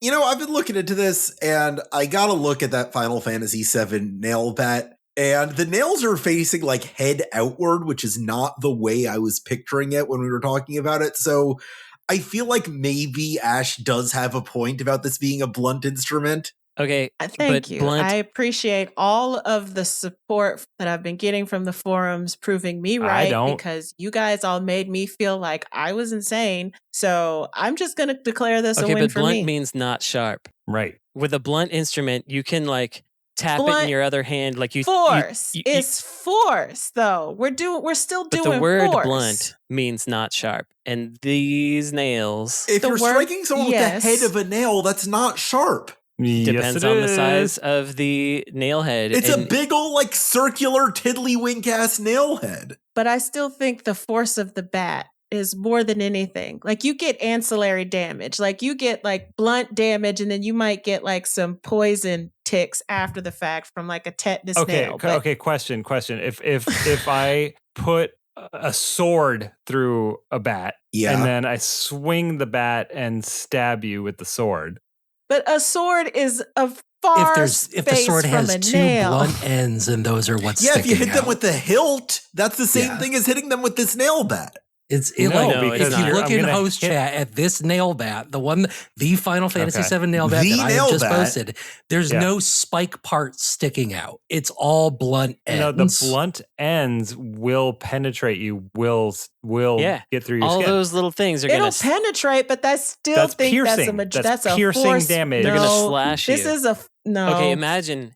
I've been looking into this, and I gotta look at that Final Fantasy VII nail bat. And the nails are facing like head outward, which is not the way I was picturing it when we were talking about it. So I feel like maybe Ash does have a point about this being a blunt instrument. Okay, thank you. I appreciate all of the support that I've been getting from the forums proving me right, because you guys all made me feel like I was insane. So I'm just going to declare this a win for me. Okay, but blunt means not sharp. Right. With a blunt instrument, you can like tap it in your other hand, like you force. It's force, though. We're still doing. But the word force. blunt means not sharp, and these nails. If you're striking someone with the head of a nail, that's not sharp. Depends on the size of the nail head. It's a big old like circular tiddlywink ass nail head. But I still think the force of the bat is more than anything. Like you get ancillary damage, like you get like blunt damage, and then you might get like some poison ticks after the fact from like a tetanus nail. Okay. Question. If I put a sword through a bat, and then I swing the bat and stab you with the sword. But a sword is a far if the sword has two blunt ends, and those are what's sticking out. If you hit them with the hilt, that's the same thing as hitting them with this nail bat. If you look in host chat at this nail bat, the Final Fantasy VII nail bat that I have just posted, there's no spike parts sticking out. It's all blunt ends. No, the blunt ends will penetrate you. Will get through your all skin. All those little things are going to penetrate, but I still think piercing. That's a piercing force damage. They're going to slash you. This is a no. Okay, imagine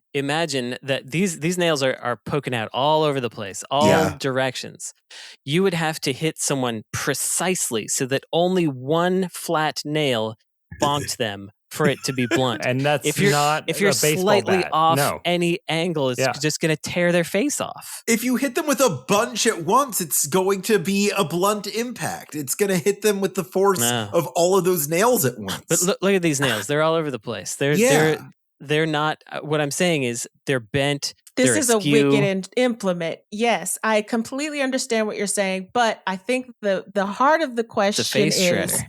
that these nails are poking out all over the place, all directions. You would have to hit someone precisely so that only one flat nail bonked them for it to be blunt. And that's if you're slightly bat. off any angle, it's just going to tear their face off. If you hit them with a bunch at once, it's going to be a blunt impact. It's going to hit them with the force of all of those nails at once. But look at these nails; they're all over the place. They're not. What I'm saying is they're bent. This is a wicked implement. Yes, I completely understand what you're saying, but I think the heart of the question is: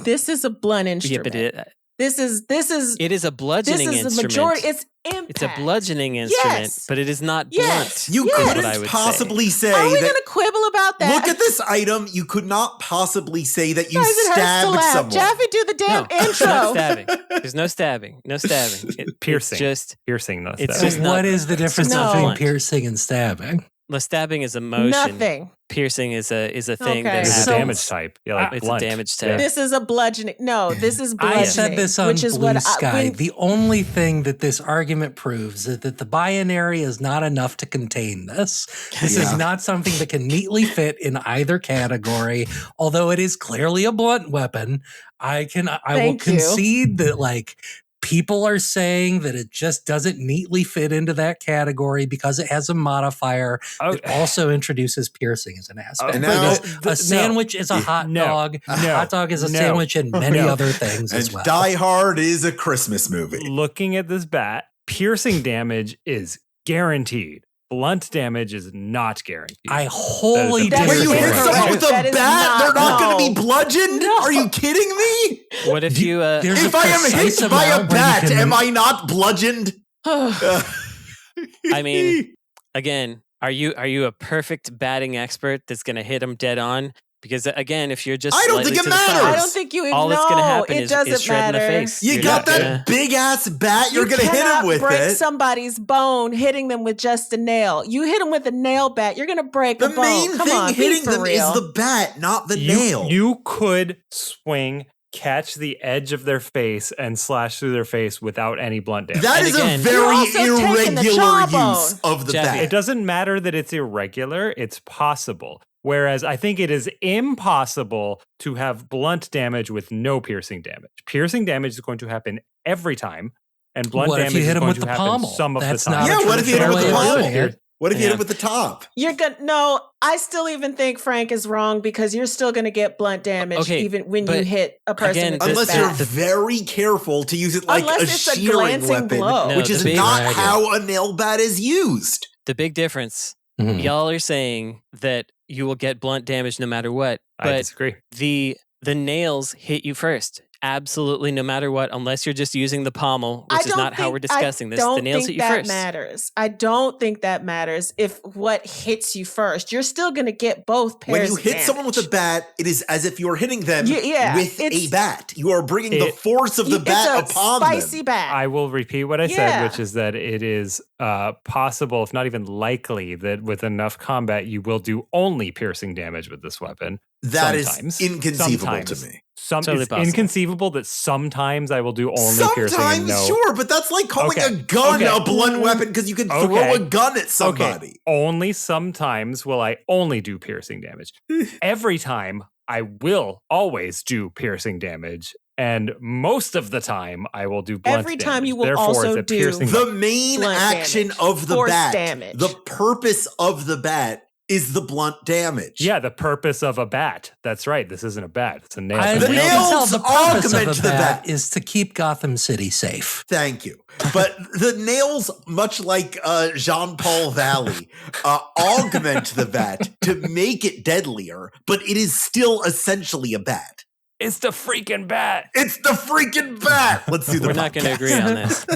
this is a blunt instrument. Yeah, but this is. It is a bludgeoning instrument. This is a majority. It's impact. It's a bludgeoning instrument, but it is not blunt. You couldn't possibly say. Are we going to quibble about that? Look at this item. You could not possibly say that you stabbed someone. Jaffe, do the damn intro. No stabbing. There's no stabbing. No stabbing. Piercing. It's just piercing. Not it's stabbing. just not, what is the difference between piercing and stabbing? The stabbing is a motion. Nothing. Piercing is a thing that is a damage type. Yeah, like it's blunt. a damage type. This is a bludgeoning. No, this is bludgeoning. I said this on Blue Sky. The only thing that this argument proves is that the binary is not enough to contain this. This is not something that can neatly fit in either category. Although it is clearly a blunt weapon, I will concede that like people are saying that it just doesn't neatly fit into that category because it has a modifier that also introduces piercing as an aspect. A sandwich is a hot dog. A hot dog is a sandwich and many other things as well. And Die Hard is a Christmas movie. Looking at this bat, piercing damage is guaranteed. Blunt damage is not guaranteed. I wholly disagree. When you hit someone with a bat, they're not going to be bludgeoned? No. Are you kidding me? What if you... if I am hit by a bat, am I not bludgeoned? I mean, again, are you a perfect batting expert that's going to hit them dead on? Because again, if you're just I don't think it matters. I don't think you even all that's going to happen is shredding the face. You got that big ass bat. You're going to hit him with it. You cannot break somebody's bone hitting them with just a nail. You hit them with a nail bat, you're going to break a bone. The main thing hitting them is the bat, not the nail. You could swing, catch the edge of their face, and slash through their face without any blunt damage. That is a very irregular use of the bat. It doesn't matter that it's irregular. It's possible. Whereas I think it is impossible to have blunt damage with no piercing damage. Piercing damage is going to happen every time, and blunt damage is going to happen some of the time. Yeah, what if you hit him with the pommel? What if you hit him with the top? I still even think Frank is wrong because you're still going to get blunt damage even when you hit a person with this unless you're very careful to use it like a shearing weapon, which is not how a nail bat is used. The big difference, y'all are saying that you will get blunt damage no matter what. But I disagree. The nails hit you first. absolutely, no matter what, unless you're just using the pommel, which is not how we're discussing this. The nails hit you first. Matters. I don't think that matters if what hits you first. You're still going to get both pairs. When you hit someone with a bat, it is as if you're hitting them with a bat. You are bringing the force of the bat upon them. Spicy bat. I will repeat what I said, which is that it is possible, if not even likely, that with enough combat, you will do only piercing damage with this weapon. That is inconceivable to me. It's inconceivable that sometimes I will do only piercing. Sometimes, sure, but that's like calling a gun a blunt weapon because you can throw a gun at somebody. Okay. Only sometimes will I only do piercing damage. Every time I will always do piercing damage. And most of the time, I will do blunt damage. Every time you will also do the main action of the bat. Damage. The purpose of the bat is the blunt damage. Yeah, the purpose of a bat. That's right. This isn't a bat. It's a nail. The nails augment the bat is to keep Gotham City safe. Thank you. But the nails, much like Jean-Paul Valley, augment the bat to make it deadlier, but it is still essentially a bat. It's the freaking bat. It's the freaking bat. Let's do the We're not going to agree on this.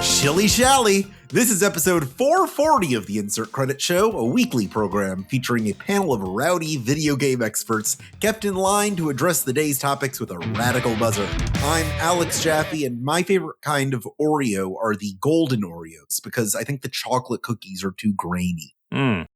Shilly shally. This is episode 440 of the Insert Credit Show, a weekly program featuring a panel of rowdy video game experts kept in line to address the day's topics with a radical buzzer. I'm Alex Jaffe, and my favorite kind of Oreo are the golden Oreos, because I think the chocolate cookies are too grainy. I'm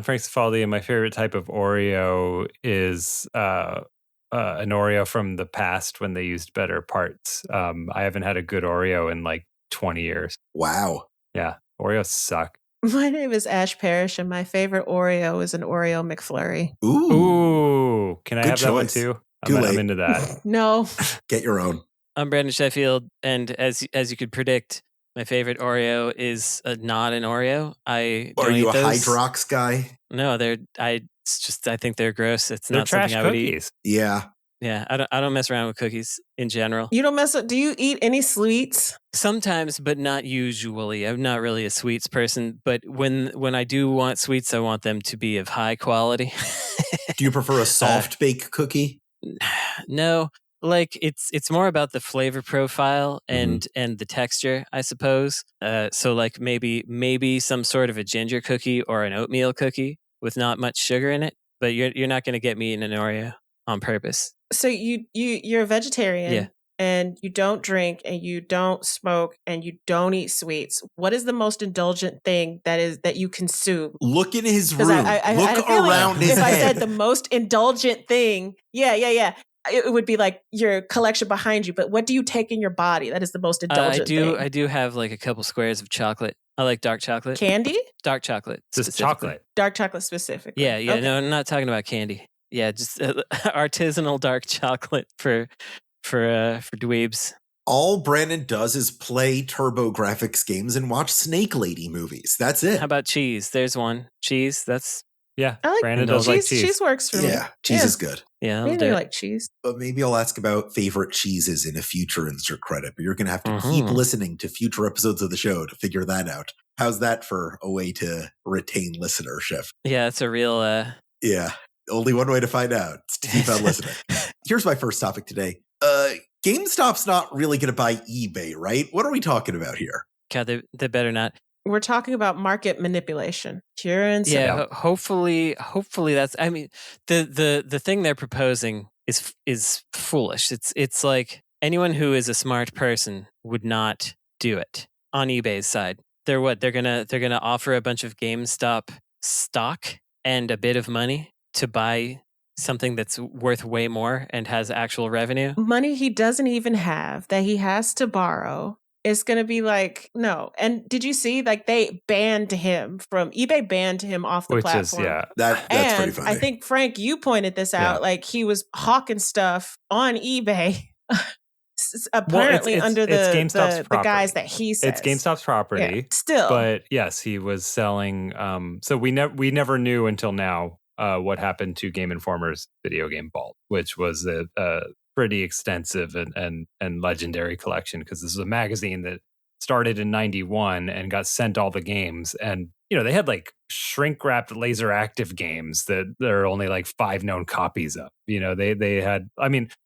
Frank Cifaldi, and my favorite type of Oreo is an Oreo from the past when they used better parts. I haven't had a good Oreo in like 20 years. Wow. Yeah, Oreos suck. My name is Ash Parrish, and my favorite Oreo is an Oreo McFlurry. Ooh. Can I have choice. That one too? I'm into that. No. Get your own. I'm Brandon Sheffield, and as you could predict, my favorite Oreo is not an Oreo. Are you a Hydrox guy? No, I think they're gross. They're not trash something I would cookies. eat. Yeah. Yeah, I don't mess around with cookies in general. You don't mess up. Do you eat any sweets? Sometimes, but not usually. I'm not really a sweets person, but when I do want sweets, I want them to be of high quality. Do you prefer a soft bake cookie? No, like it's more about the flavor profile and the texture, I suppose. So like maybe some sort of a ginger cookie or an oatmeal cookie with not much sugar in it, but you're not going to get me in an Oreo on purpose. So you're a vegetarian, and you don't drink, and you don't smoke, and you don't eat sweets. What is the most indulgent thing that you consume? Look in his room. Look around his head. If I said the most indulgent thing, it would be like your collection behind you. But what do you take in your body that is the most indulgent thing? I do have like a couple squares of chocolate. I like dark chocolate. Candy? Dark chocolate. Just chocolate. Dark chocolate specifically. Yeah. Okay. No, I'm not talking about candy. Yeah, just artisanal dark chocolate for dweebs. All Brandon does is play TurboGrafx games and watch Snake Lady movies. That's it. How about cheese? There's one. Cheese, that's... Yeah, I like Brandon does like cheese. Cheese works for me. Yeah, cheese is good. Yeah, I really like cheese. But maybe I'll ask about favorite cheeses in a future Insert Credit, but you're going to have to keep listening to future episodes of the show to figure that out. How's that for a way to retain listenership? Yeah, it's a real... Yeah. Only one way to find out. It's to keep on listening. Here's my first topic today. GameStop's not really going to buy eBay, right? What are we talking about here? God, they better not. We're talking about market manipulation. Pure and simple. Yeah, hopefully that's... I mean, the thing they're proposing is foolish. It's like anyone who is a smart person would not do it on eBay's side. They're gonna offer a bunch of GameStop stock and a bit of money to buy something that's worth way more and has actual revenue. Money he doesn't even have that he has to borrow. It's going to be like, no. And did you see, like, they banned him eBay banned him off the platform. That's pretty funny. I think, Frank, you pointed this out. Like, he was hawking stuff on eBay. Apparently under the guys that he says. It's GameStop's property. Yeah, still. But yes, he was selling. So we never knew until now what happened to Game Informer's video game vault, which was pretty extensive and legendary collection, because this is a magazine that started in 91 and got sent all the games. And, they had like shrink wrapped laser active games that there are only like 5 known copies of. They had,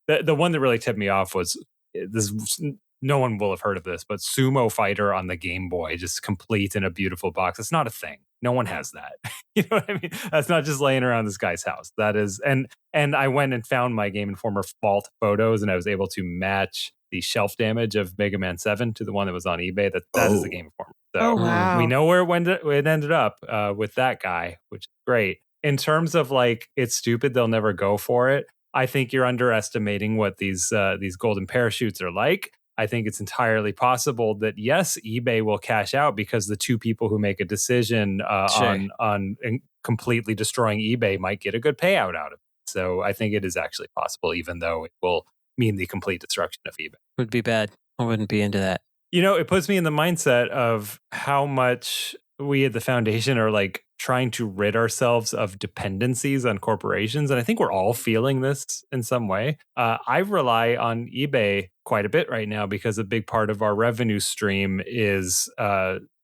the one that really tipped me off was this. No one will have heard of this, but Sumo Fighter on the Game Boy, just complete in a beautiful box. It's not a thing. No one has that. You know what I mean? That's not just laying around this guy's house. That is, and I went and found my Game Informer vault photos, and I was able to match the shelf damage of Mega Man 7 to the one that was on eBay. That is the Game Informer. So wow. We know where it ended up with that guy, which is great. In terms of like, it's stupid, they'll never go for it. I think you're underestimating what these golden parachutes are like. I think it's entirely possible that, yes, eBay will cash out because the 2 people who make a decision on completely destroying eBay might get a good payout out of it. So I think it is actually possible, even though it will mean the complete destruction of eBay. Would be bad. I wouldn't be into that. It puts me in the mindset of how much we at the foundation are like trying to rid ourselves of dependencies on corporations. And I think we're all feeling this in some way. I rely on eBay quite a bit right now because a big part of our revenue stream is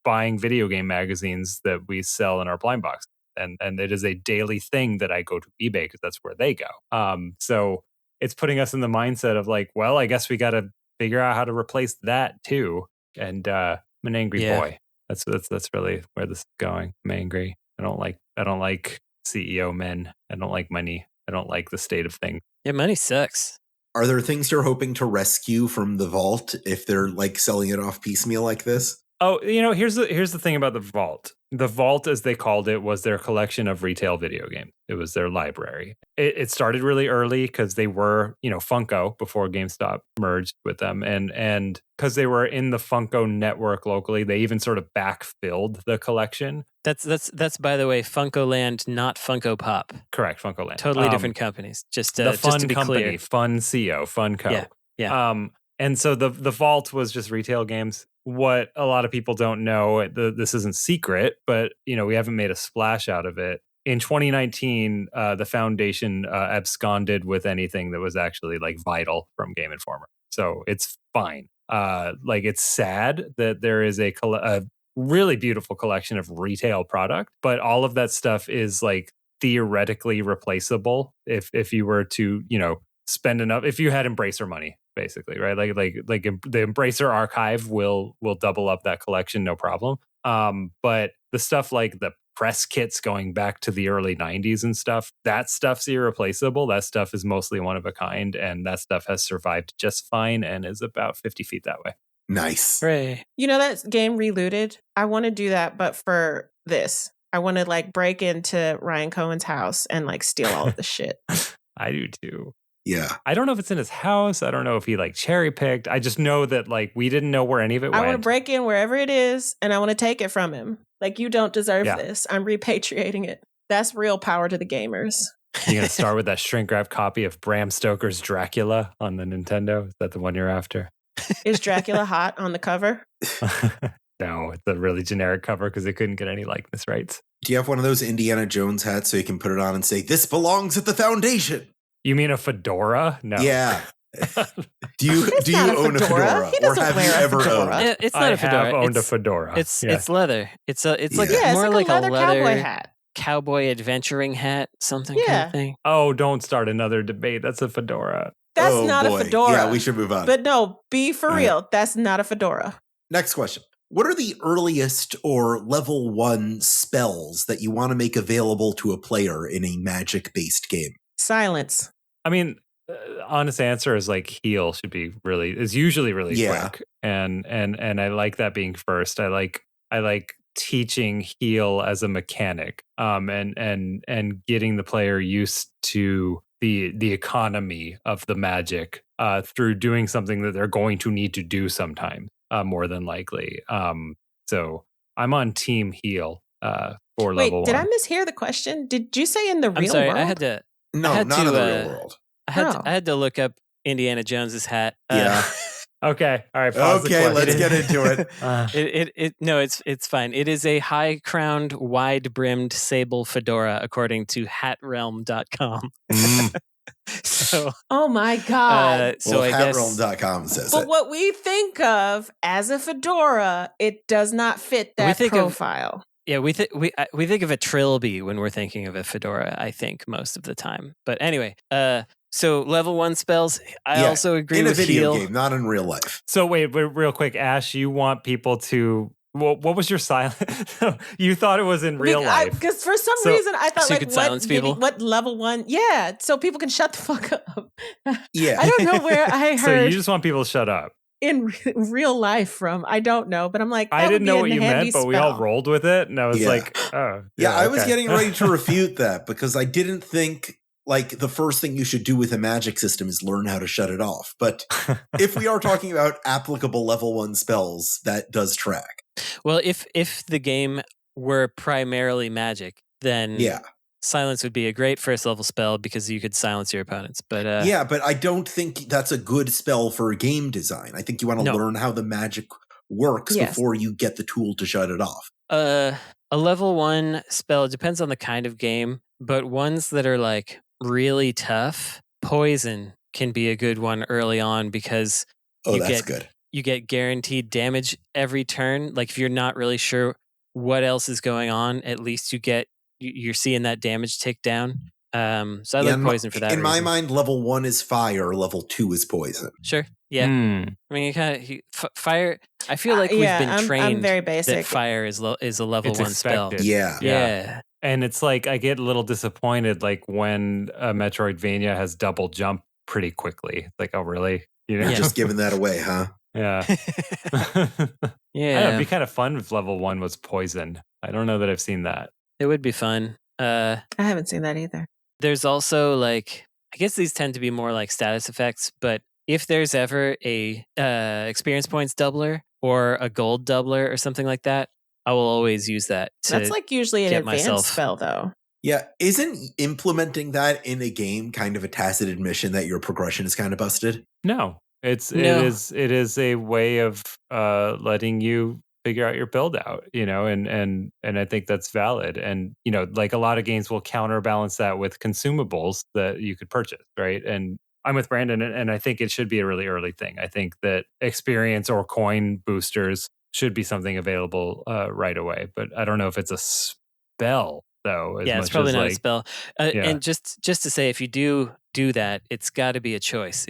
buying video game magazines that we sell in our blind box. And it is a daily thing that I go to eBay because that's where they go. So it's putting us in the mindset of like, well, I guess we got to figure out how to replace that too. And I'm an angry boy. That's really where this is going. I'm angry. I don't like CEO men. I don't like money. I don't like the state of things. Yeah, money sucks. Are there things you're hoping to rescue from the vault if they're like selling it off piecemeal like this? Oh, here's the thing about the vault. The vault, as they called it, was their collection of retail video games. It was their library. It started really early because they were, Funko before GameStop merged with them. And because they were in the Funko network locally, they even sort of backfilled the collection. That's by the way, Funko Land, not Funko Pop. Correct, Funko Land. Totally different companies. Just the Fun just to be company, clear. Fun CO, Fun Co. Yeah. And so the vault was just retail games. What a lot of people don't know, this isn't secret, but we haven't made a splash out of it. In 2019, the foundation absconded with anything that was actually like vital from Game Informer. So it's fine. It's sad that there is a really beautiful collection of retail product, but all of that stuff is like theoretically replaceable if you were to, spend enough, if you had Embracer money. Basically, right? Like the Embracer archive will double up that collection, no problem. But the stuff like the press kits going back to the early 90s and stuff, that stuff's irreplaceable. That stuff is mostly one of a kind, and that stuff has survived just fine and is about 50 feet that way. Nice. Hooray. That game Relooted? I want to do that, but for this. I want to like break into Ryan Cohen's house and like steal all of the shit. I do too. Yeah. I don't know if it's in his house. I don't know if he like cherry picked. I just know that like we didn't know where any of it went. I want to break in wherever it is and I want to take it from him. Like, you don't deserve this. I'm repatriating it. That's real power to the gamers. You're going to start with that shrink wrap copy of Bram Stoker's Dracula on the Nintendo? Is that the one you're after? Is Dracula hot on the cover? No, it's a really generic cover because they couldn't get any likeness rights. Do you have one of those Indiana Jones hats so you can put it on and say, "This belongs at the foundation"? You mean a fedora? No. Yeah. Do you own a fedora? He doesn't or have wear you a ever fedora. owned? It's not a fedora. I have owned a fedora. It's leather. It's like it's more like a leather cowboy hat. Cowboy adventuring hat, something kind of thing. Oh, don't start another debate. That's a fedora. That's not a fedora. Yeah, we should move on. But no, be for real. That's not a fedora. Next question. What are the earliest or level 1 spells that you want to make available to a player in a magic-based game? Silence. I mean, honest answer is like heal is usually really quick. And I like that being first. I like teaching heal as a mechanic. And getting the player used to the economy of the magic through doing something that they're going to need to do sometime, more than likely. So I'm on team heal for level 1. Did I mishear the question? Did you say in the real world? I had to. No, not in the real world. I had to look up Indiana Jones's hat. Yeah. Okay. All right. Pause okay, let's get into it. It's fine. It is a high-crowned, wide-brimmed sable fedora, according to hatrealm.com. So, oh my God. So I guess hatrealm.com says but it. what we think of as a fedora, it does not fit that profile. We think of a trilby when we're thinking of a fedora, I think, most of the time. But anyway, so level 1 spells, I also agree with in a video heal. game, not in real life. So wait, real quick, Ash, you want people to... What was your silence? You thought it was in real life. Because for some reason, I thought, so you could silence people? What level 1? Yeah, so people can shut the fuck up. Yeah. I don't know where I heard... So you just want people to shut up. In real life from, I don't know, but I'm like, I didn't know what you meant, but we all rolled with it, and I was like, oh. Yeah, I was getting ready to refute that because I didn't think like the first thing you should do with a magic system is learn how to shut it off. But if we are talking about applicable level 1 spells, that does track. Well, if the game were primarily magic, then silence would be a great first level spell because you could silence your opponents. But but I don't think that's a good spell for game design. I think you want to learn how the magic works before you get the tool to shut it off. A level 1 spell depends on the kind of game, but ones that are like really tough, poison can be a good one early on because you get guaranteed damage every turn. Like if you're not really sure what else is going on, at least you're seeing that damage tick down. So I like poison for that reason. In my mind, level 1 is fire, level 2 is poison. Sure. Yeah. I mean, fire. I feel like we've been trained I'm very basic. that fire is a level 1 spell. Yeah. And it's like I get a little disappointed like when a Metroidvania has double jump pretty quickly. Like, oh really? Just giving that away, huh? Yeah. It'd be kind of fun if level 1 was poison. I don't know that I've seen that. It would be fun. I haven't seen that either. There's also like, I guess these tend to be more like status effects, but if there's ever a experience points doubler or a gold doubler or something like that, I will always use that. That's like usually an advanced spell though. Yeah, isn't implementing that in a game kind of a tacit admission that your progression is kind of busted? No. It is a way of letting you figure out your build out, and I think that's valid. And, like a lot of games will counterbalance that with consumables that you could purchase, right? And I'm with Brandon, and I think it should be a really early thing. I think that experience or coin boosters should be something available right away. But I don't know if it's a spell, though. It's probably not a spell. And just to say, if you do that, it's got to be a choice.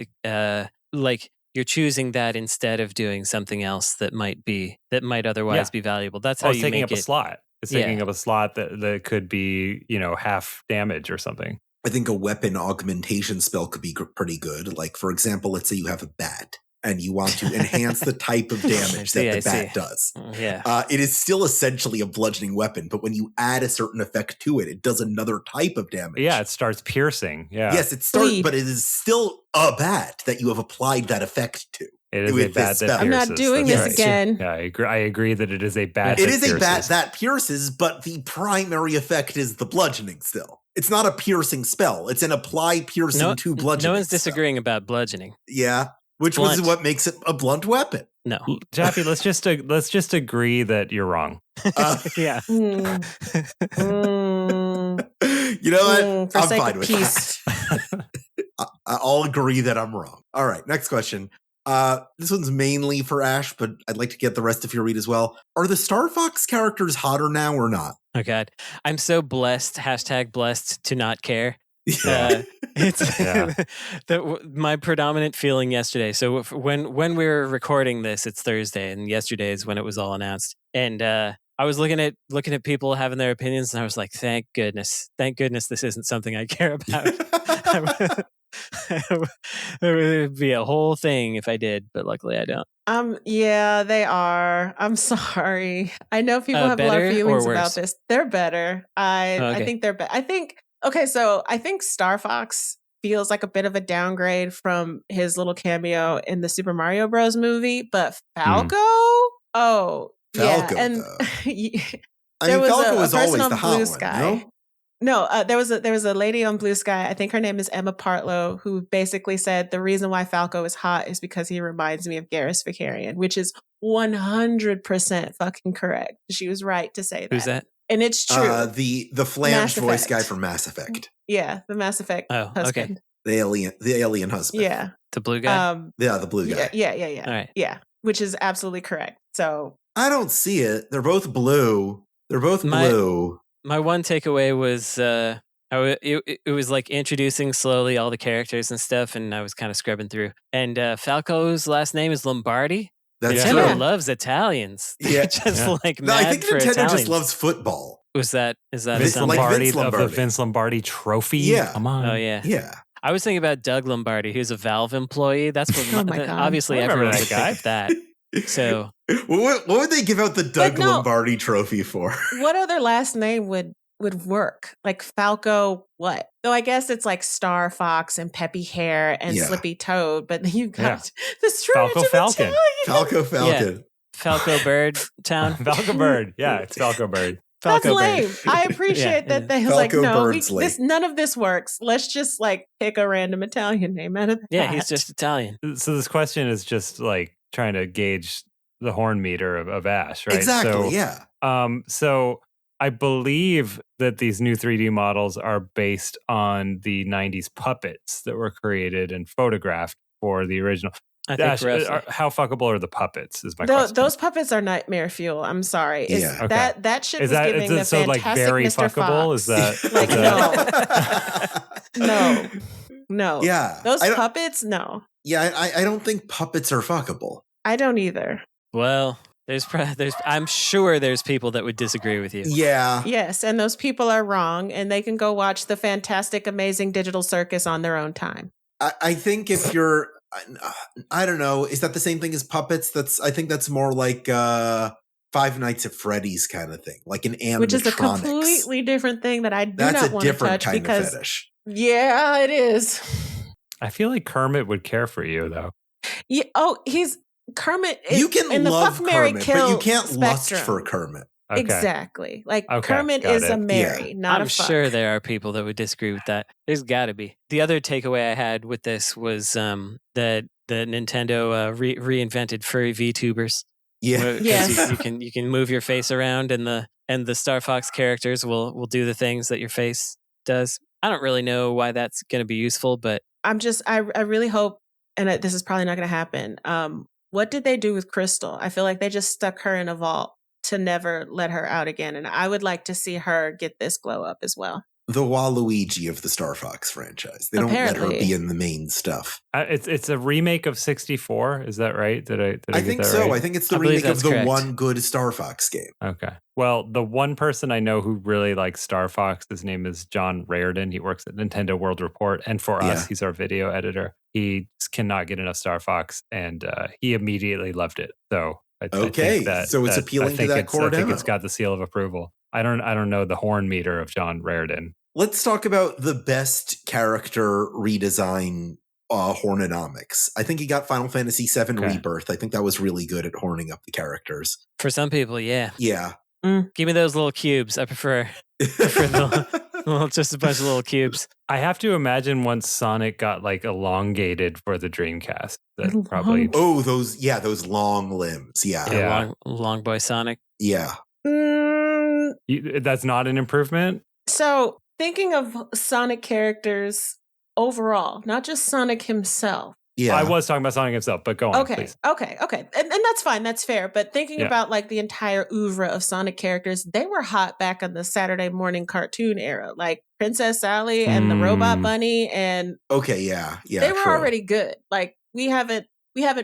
Like you're choosing that instead of doing something else that might otherwise be valuable. That's how you taking make up a slot. It's taking up a slot that could be, half damage or something. I think a weapon augmentation spell could be pretty good. Like, for example, let's say you have a bat and you want to enhance the type of damage that the bat does. It is still essentially a bludgeoning weapon, but when you add a certain effect to it, it does another type of damage. Yeah, it starts piercing. Yeah. Yes, it starts, but it is still a bat that you have applied that effect to. It is a bat that pierces. I'm not doing this again. Yeah, I agree that it is a bat that pierces. It is a bat that pierces, but the primary effect is the bludgeoning still. It's not a piercing spell. It's an apply piercing to bludgeoning. No one's disagreeing about bludgeoning. Yeah, which was what makes it a blunt weapon. No. Jaffe, let's just agree that you're wrong. Yeah. You know what? I'm fine with that. I'll agree that I'm wrong. All right, next question. This one's mainly for Ash, but I'd like to get the rest of your read as well. Are the Star Fox characters hotter now or not? Oh God, I'm so blessed. #blessed to not care. My predominant feeling yesterday. So when we were recording this, it's Thursday, and yesterday is when it was all announced. And I was looking at people having their opinions, and I was like, thank goodness, this isn't something I care about. It would be a whole thing if I did, but luckily I don't. Yeah, they are. I'm sorry. I know people have a lot of feelings about this. They're better. I think they're better. I think Star Fox feels like a bit of a downgrade from his little cameo in the Super Mario Bros. Movie, but Falco? Falco, and Falco was always the hot one, no? No, there was a lady on Blue Sky. I think her name is Emma Partlow, who basically said the reason why Falco is hot is because he reminds me of Garrus Vakarian, which is 100% fucking correct. She was right to say that. Who's that? And it's true. The flanged voice guy from Mass Effect. Yeah, the Mass Effect husband. The alien husband. Yeah. The blue guy? Yeah, the blue guy. Yeah. All right. Yeah, which is absolutely correct. So I don't see it. They're both blue. My one takeaway was it was like introducing slowly all the characters and stuff, and I was kind of scrubbing through. And Falco's last name is Lombardi. That's Nintendo true. loves Italians. Yeah. Just like No, mad I think for Nintendo Italians. just loves football. Is that Vince something? Lombardi Vince of the Lombardi. Vince Lombardi trophy. Yeah. Come on. Oh yeah. Yeah. I was thinking about Doug Lombardi, who's a Valve employee. That's what Oh my God. obviously I remember everyone that would guy. think of that. So What would they give out the Doug no. Lombardi trophy for? what other last name would work? Like Falco what? Though I guess it's like Star Fox and Peppy Hair and Yeah. Slippy Toad, but then you've got Yeah. the Strange Falco Falcon. Italian. Falco Falcon. Falco Bird Town. Falco Bird. Yeah, it's Falco Bird. That's Falco lame. Bird. I appreciate Yeah, that they was like, Falco no, Birdsley. none of this works. Let's just like pick a random Italian name out of the Yeah, hat. he's just Italian. So this question is just like trying to gauge the horn meter of Ash, right? Exactly, So, yeah. So I believe that these new 3D models are based on the 90s puppets that were created and photographed for the original. I think Ash, roughly. how fuckable are the puppets? Is my question. Those puppets are nightmare fuel. I'm sorry. Yeah. Okay. That shit Is was that giving the so like fantastic very Mr. fuckable? Fox. Is that Like, is that- No. Yeah. Those I don't- puppets, no. Yeah, I don't think puppets are fuckable. I don't either. Well, there's I'm sure there's people that would disagree with you. Yeah. Yes, and those people are wrong, and they can go watch the fantastic, amazing digital circus on their own time. I think if you're, I don't know, is that the same thing as puppets? I think that's more like Five Nights at Freddy's kind of thing, like an animatronics. Which is a completely different thing that I do That's not a want to different touch kind because, of fetish. yeah, it is. I feel like Kermit would care for you though. Yeah, he's Kermit. You can in the love fuck, marry, Kermit, kill but you can't lust spectrum. for Kermit. Okay. Exactly. Like Okay, Kermit got is it. a Mary, not I'm a fuck. sure there are people that would disagree with that. There's got to be. The other takeaway I had with this was that Nintendo reinvented furry VTubers. Yeah. Yes. You can move your face around, and the Star Fox characters will do the things that your face does. I don't really know why that's going to be useful, but I really hope, and this is probably not going to happen. What did they do with Crystal? I feel like they just stuck her in a vault to never let her out again. And I would like to see her get this glow up as well. The Waluigi of the Star Fox franchise. They don't let her be in the main stuff. It's a remake of 64. Is that right? Did I I get think that so. right? I think it's the I believe remake of that's the correct. one good Star Fox game. Okay. Well, the one person I know who really likes Star Fox, his name is John Raridan. He works at Nintendo World Report. And for us, he's our video editor. He cannot get enough Star Fox, and he immediately loved it. So I think that, so it's appealing to that core I think demo. it's got the seal of approval. I don't know the horn meter of John Raridan. Let's talk about the best character redesign hornonomics. I think he got Final Fantasy VII Rebirth. I think that was really good at horning up the characters. for some people, yeah. Yeah. Give me those little cubes. I prefer just a bunch of little cubes. I have to imagine once Sonic got like elongated for the Dreamcast, that probably. Oh, those long limbs. Yeah. Long boy Sonic. Yeah. That's not an improvement. So thinking of Sonic characters overall, not just Sonic himself. Yeah. I was talking about Sonic himself, but go on, please. Okay. And that's fine. That's fair. But thinking about like the entire oeuvre of Sonic characters, they were hot back in the Saturday morning cartoon era, like Princess Sally and the Robot Bunny. And yeah. They were already good. Like we haven't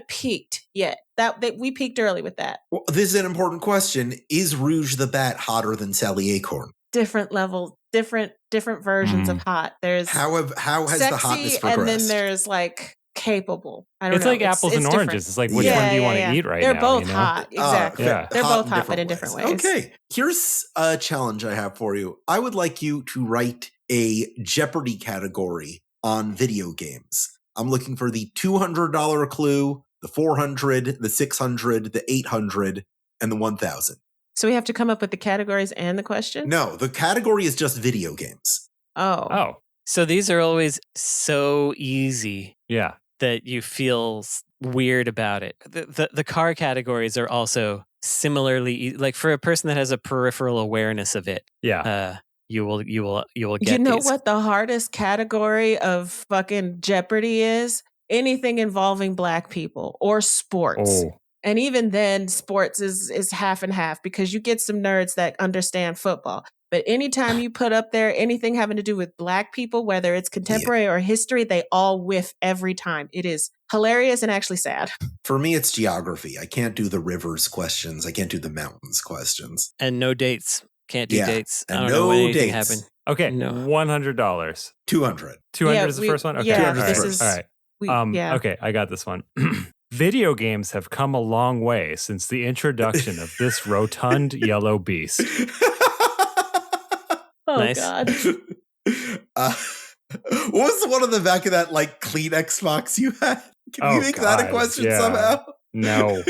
peaked yet. That we peaked early with that. Well, this is an important question. Is Rouge the Bat hotter than Sally Acorn? Different level, different versions of hot. There's how has the hotness progressed? And then there's like capable. I don't it's know. like apples and different. oranges. It's like which one do you want to eat right They're now? both hot. Exactly. They're both hot, but in different ways. Okay. Here's a challenge I have for you. I would like you to write a Jeopardy category on video games. I'm looking for the $200 clue, the $400, the $600, the $800, and the $1,000. So we have to come up with the categories and the question? No, the category is just video games. Oh. So these are always so easy. Yeah. That you feel weird about it. The car categories are also similarly like for a person that has a peripheral awareness of it. Yeah. you will get You know these. what the hardest category of fucking Jeopardy is? Anything involving Black people or sports. Oh. And even then, sports is half and half because you get some nerds that understand football. But anytime you put up there anything having to do with Black people, whether it's contemporary or history, they all whiff every time. It is hilarious and actually sad. For me, it's geography. I can't do the rivers questions. I can't do the mountains questions. And no dates. Can't do dates. And I don't know when anything dates. happened. Okay, No. $100. 200. 200 is the first one? Okay. Yeah, All right. this is... All right. Okay, I got this one. Video games have come a long way since the introduction of this rotund yellow beast. Oh, Nice. God. What was the one on the back of that like clean Xbox you had? Can you make that a question somehow? No.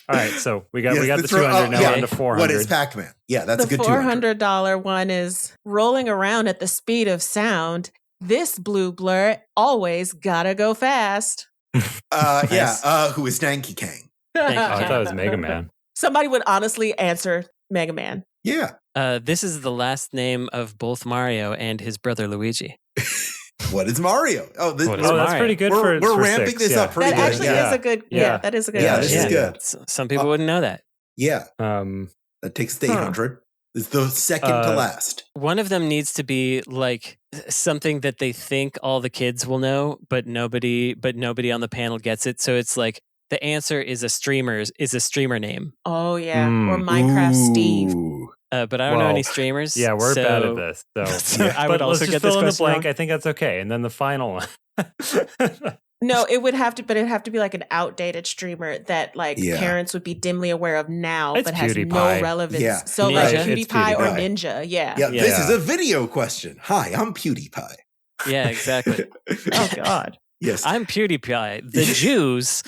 All right, so we got the 200 now on to 400. What is Pac-Man? Yeah, that's a good $200. The $400 one is rolling around at the speed of sound. This blue blur always gotta go fast. Who is Danky Kang? Thank you, I thought it was Mega Man. Somebody would honestly answer Mega Man. Yeah. This is the last name of both Mario and his brother Luigi. What is Mario? That's pretty good. We're ramping six, this up pretty That good. actually is a good. Yeah, that is a good. Yeah, this is good. Some people wouldn't know that. Yeah. That takes the 800. It's the second to last. One of them needs to be like something that they think all the kids will know, but nobody on the panel gets it. So it's like the answer is a streamer name. Oh yeah, or Minecraft Steve. But I don't know any streamers. Yeah, we're bad at this. So I would also get this fill in the question blank. wrong. I think that's okay. And then the final one. No, it would have to be like an outdated streamer that like parents would be dimly aware of now, It's but has PewDiePie. no relevance. Yeah. So Ninja. like It's PewDiePie or PewDiePie. Ninja. Yeah. This is a video question. Hi, I'm PewDiePie. Yeah, exactly. Oh God. Yes. I'm PewDiePie. The Jews.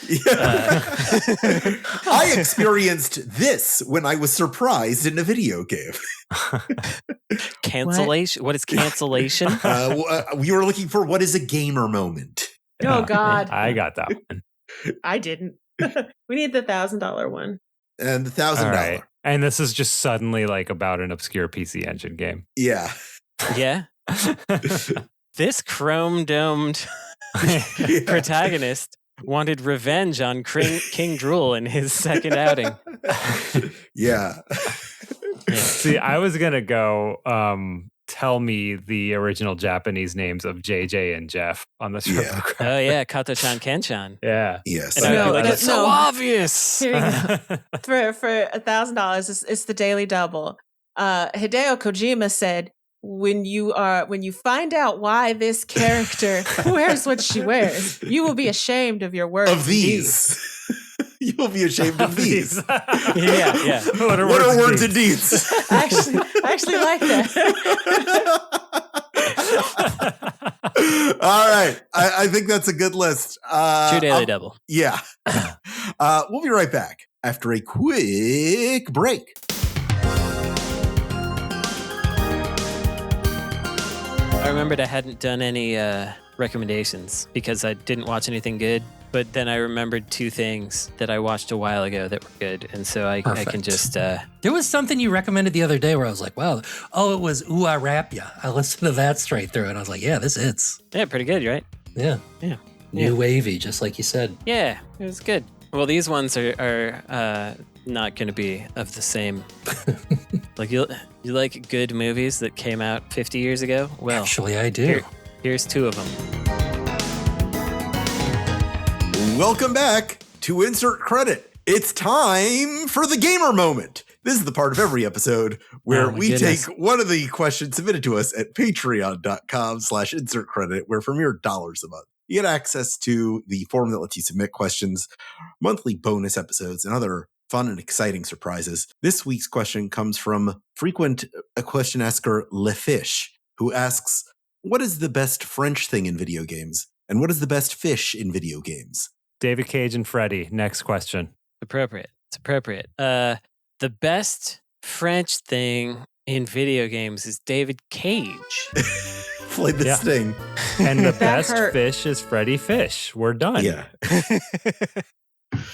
I experienced this when I was surprised in a video game. Cancellation? What is cancellation? We were looking for what is a gamer moment. Oh God. I got that one. I didn't. We need the $1,000 one. And the $1,000. All right. And this is just suddenly like about an obscure PC Engine game. Yeah. Yeah. This chrome-domed protagonist wanted revenge on King Drool in his second outing. Yeah. See, I was going to go tell me the original Japanese names of JJ and Jeff on the TurboGrafx. Oh, yeah. Kato-chan, Ken-chan. Yeah. Yes. And I would be like, it's so obvious. Here you go. For $1,000, it's the Daily Double. Hideo Kojima said, when you find out why this character wears what she wears, you will be ashamed of your words. Of these. You will be ashamed of these. Yeah. What are words and deeds? I actually like that. All right. I think that's a good list. True Daily Double. Yeah. We'll be right back after a quick break. I remembered I hadn't done any recommendations because I didn't watch anything good. But then I remembered two things that I watched a while ago that were good. And so I can just... There was something you recommended the other day where I was like, wow. Oh, it was Ooh, I Rap Ya. I listened to that straight through and I was like, yeah, this hits. Yeah, pretty good, right? Yeah. New wavy, just like you said. Yeah, it was good. Well, these ones are not going to be of the same... Like, you like good movies that came out 50 years ago? Well, actually, I do. Here's two of them. Welcome back to Insert Credit. It's time for the gamer moment. This is the part of every episode where we take one of the questions submitted to us at patreon.com/insert credit, where for mere $1 a month, you get access to the forum that lets you submit questions, monthly bonus episodes, and other fun and exciting surprises. This week's question comes from frequent question asker LeFish, who asks, what is the best French thing in video games? And what is the best fish in video games? David Cage and Freddy. Next question. Appropriate. It's appropriate. The best French thing in video games is David Cage. Play the sting. And the best fish is Freddy Fish. We're done. Yeah.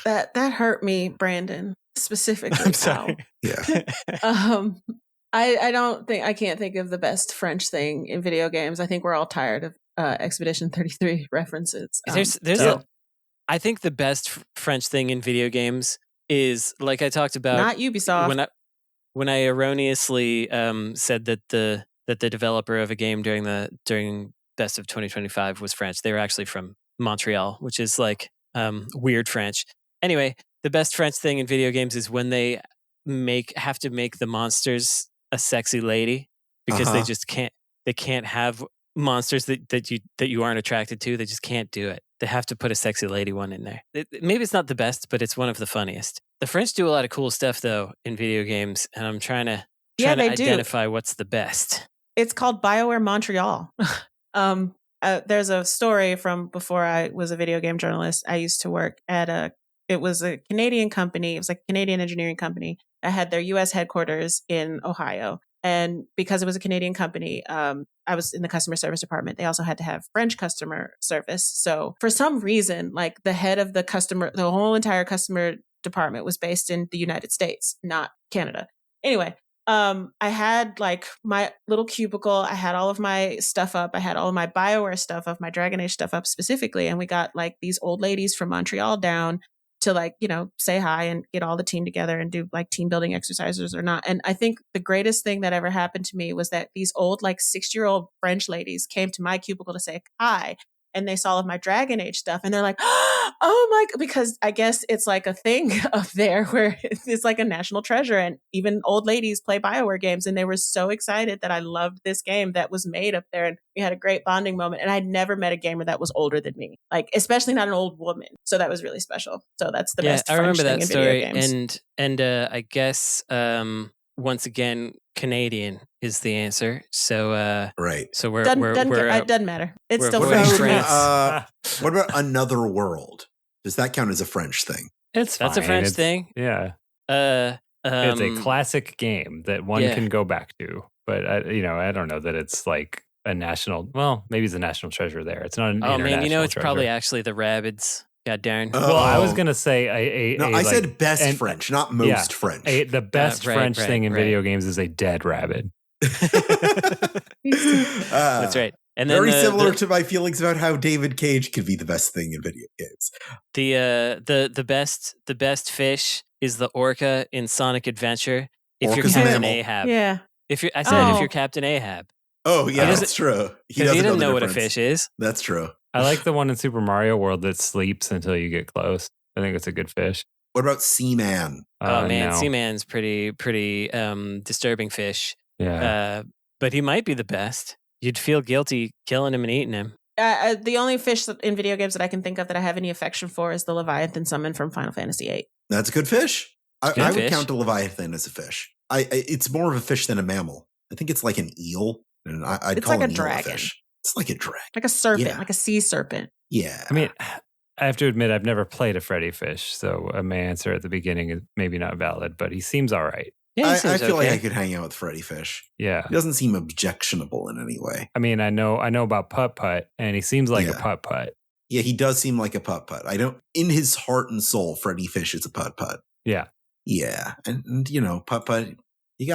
That hurt me, Brandon, specifically. I'm sorry. Yeah. I can't think of the best French thing in video games. I think we're all tired of Expedition 33 references. I think the best French thing in video games is, like I talked about, not Ubisoft. When I erroneously said that the developer of a game during Best of 2025 was French. They were actually from Montreal, which is like weird French. Anyway, the best French thing in video games is when they have to make the monsters a sexy lady, because they just can't have monsters that you aren't attracted to. They just can't do it. They have to put a sexy lady one in there. Maybe it's not the best, but it's one of the funniest. The French do a lot of cool stuff though in video games, and I'm trying to identify what's the best. It's called BioWare Montreal. There's a story from before I was a video game journalist. I used to work at it was a Canadian company. It was like a Canadian engineering company that had their U.S. headquarters in Ohio. And because it was a Canadian company, I was in the customer service department. They also had to have French customer service. So for some reason, like the head of the whole entire customer department was based in the United States, not Canada. Anyway, I had like my little cubicle. I had all of my stuff up. I had all of my BioWare stuff up, my Dragon Age stuff up specifically. And we got like these old ladies from Montreal down to like, say hi and get all the team together and do like team building exercises or not. And I think the greatest thing that ever happened to me was that these old, like 60-year-old French ladies came to my cubicle to say hi. And they saw all of my Dragon Age stuff and they're like, oh my, because I guess it's like a thing up there where it's like a national treasure. And even old ladies play BioWare games. And they were so excited that I loved this game that was made up there. And we had a great bonding moment. And I'd never met a gamer that was older than me, like, especially not an old woman. So that was really special. So that's the best. I remember that story. Games. And I guess, once again, Canadian is the answer. So right. So it doesn't matter. It's still French. What about Another World? Does that count as a French thing? That's a French thing. Yeah. It's a classic game that one can go back to, but I don't know that it's like a national. Well, maybe it's a national treasure there. It's not an international it's treasure. Probably actually the Rabbids. God darn. Well, I was gonna say I said best French, not most French. The best French thing in video games is a dead rabbit. That's right. And then very similar to my feelings about how David Cage could be the best thing in video games. The best fish is the orca in Sonic Adventure. If Orca's you're Captain mammal. Ahab. Yeah. If you're Captain Ahab. Oh yeah, that's true. He doesn't know what a fish is. That's true. I like the one in Super Mario World that sleeps until you get close. I think it's a good fish. What about Seaman? No. Seaman's pretty disturbing fish. Yeah. But he might be the best. You'd feel guilty killing him and eating him. The only fish in video games that I can think of that I have any affection for is the Leviathan summon from Final Fantasy VIII. That's a good fish. I would count a Leviathan as a fish. It's more of a fish than a mammal. I think it's like an eel. And I'd call like an a dragon. eel a fish. It's like a dragon. Like a serpent, like a sea serpent. Yeah. I mean, I have to admit, I've never played a Freddy fish, so my answer at the beginning is maybe not valid, but he seems all right. Yeah, I feel like I could hang out with Freddy Fish. Yeah. He doesn't seem objectionable in any way. I mean, I know about Putt Putt, and he seems like a Putt Putt. Yeah, he does seem like a Putt Putt. In his heart and soul, Freddy Fish is a Putt Putt. Yeah. Yeah. And Putt Putt, you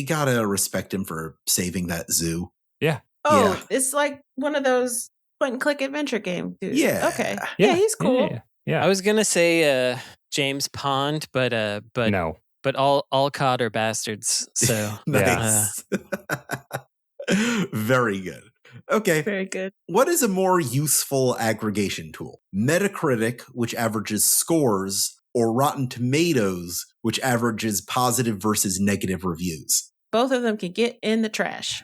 gotta respect him for saving that zoo. Yeah. Oh, it's like one of those point and click adventure game dudes. Yeah. Okay. Yeah, he's cool. Yeah. I was gonna say James Pond, but no. But all cod are bastards. So nice. Very good. Okay. Very good. What is a more useful aggregation tool? Metacritic, which averages scores, or Rotten Tomatoes, which averages positive versus negative reviews? Both of them can get in the trash.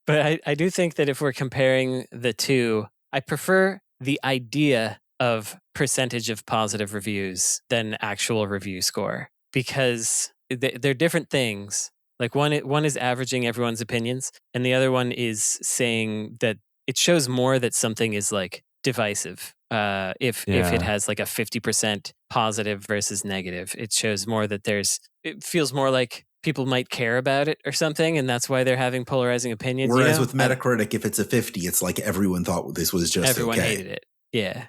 But I do think that if we're comparing the two, I prefer the idea of percentage of positive reviews than actual review score, because they're different things. Like one is averaging everyone's opinions, and the other one is saying that it shows more that something is like divisive. If it has like a 50% positive versus negative, it shows more that it feels more like people might care about it or something, and that's why they're having polarizing opinions. Whereas with Metacritic, if it's a 50, it's like everyone thought this was just everyone hated it. Yeah.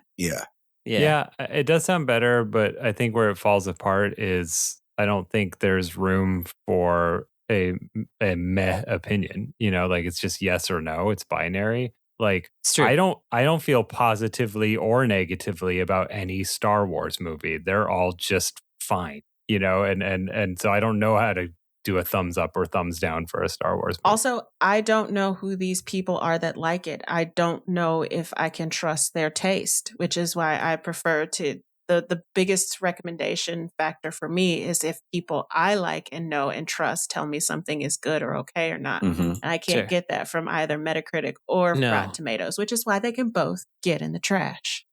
Yeah, it does sound better, but I think where it falls apart is I don't think there's room for a meh opinion. Like it's just yes or no. It's binary. Like I don't feel positively or negatively about any Star Wars movie. They're all just fine, and so I don't know how to do a thumbs up or thumbs down for a Star Wars movie. Also, I don't know who these people are that like it. I don't know if I can trust their taste, which is why I prefer to the biggest recommendation factor for me is if people I like and know and trust tell me something is good or okay or not. Mm-hmm. And I can't get that from either Metacritic or Rotten Tomatoes, which is why they can both get in the trash.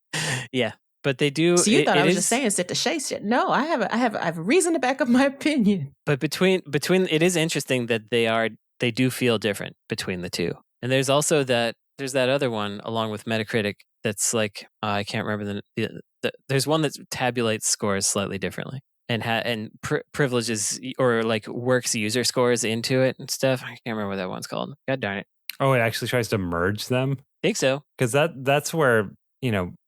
Yeah. But they do. So you thought I was just saying sit to Shay shit. No, I have a reason to back up my opinion. But between it is interesting that they do feel different between the two. And there's also there's that other one along with Metacritic that's like I can't remember there's one that tabulates scores slightly differently and privileges or like works user scores into it and stuff. I can't remember what that one's called. God darn it. Oh, it actually tries to merge them? I think so. Because that's where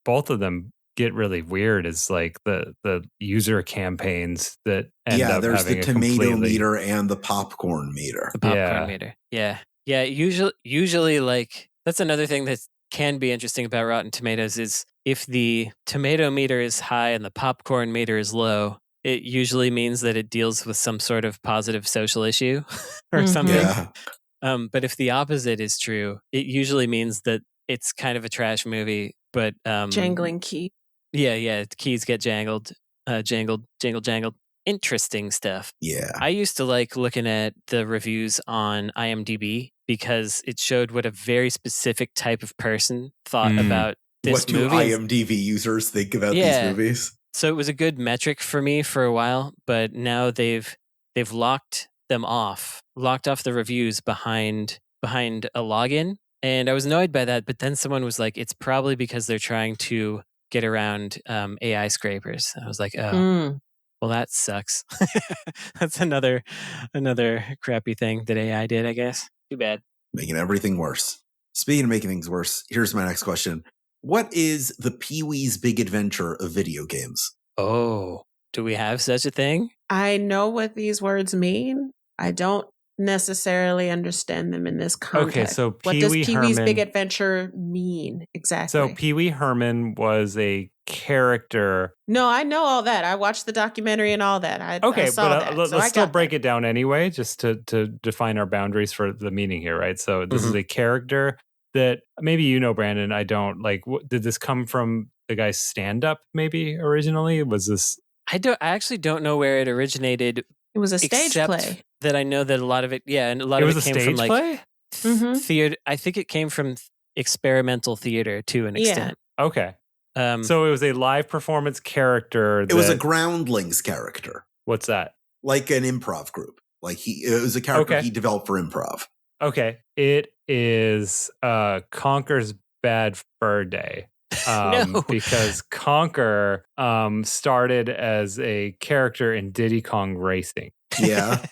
both of them get really weird is like the user campaigns that end up there's having the tomato meter and the popcorn meter. The popcorn meter. Yeah. Usually like that's another thing that can be interesting about Rotten Tomatoes is if the tomato meter is high and the popcorn meter is low, it usually means that it deals with some sort of positive social issue or something. Yeah. But if the opposite is true, it usually means that it's kind of a trash movie, but jangling key. Yeah, keys get jangled. Interesting stuff. Yeah. I used to like looking at the reviews on IMDb because it showed what a very specific type of person thought about this movie. What do IMDb users think about these movies? So it was a good metric for me for a while, but now they've locked off the reviews behind a login. And I was annoyed by that, but then someone was like, it's probably because they're trying to get around AI scrapers. I was like, oh, well, that sucks. That's another crappy thing that AI did, I guess. Too bad. Making everything worse. Speaking of making things worse, here's my next question. What is the Pee-wee's Big Adventure of video games? Oh, do we have such a thing? I know what these words mean. I don't necessarily understand them in this context. Okay, so what does Pee-wee's Big Adventure mean exactly? So Pee-wee Herman was a character. No, I know all that. I watched the documentary and all that. I saw that. Let's still break it down anyway, just to define our boundaries for the meaning here, right? So this is a character that maybe Brandon, I don't like. Did this come from the guy's stand-up? Maybe originally was this? I actually don't know where it originated. It was a stage play. That I know that a lot of it, and a lot of it came from like theater. I think it came from experimental theater to an extent. Okay. So it was a live performance character. It was a Groundlings character. What's that? Like an improv group. Like it was a character he developed for improv. Okay. It is Conker's Bad Fur Day. No. Because Conker started as a character in Diddy Kong Racing. Yeah.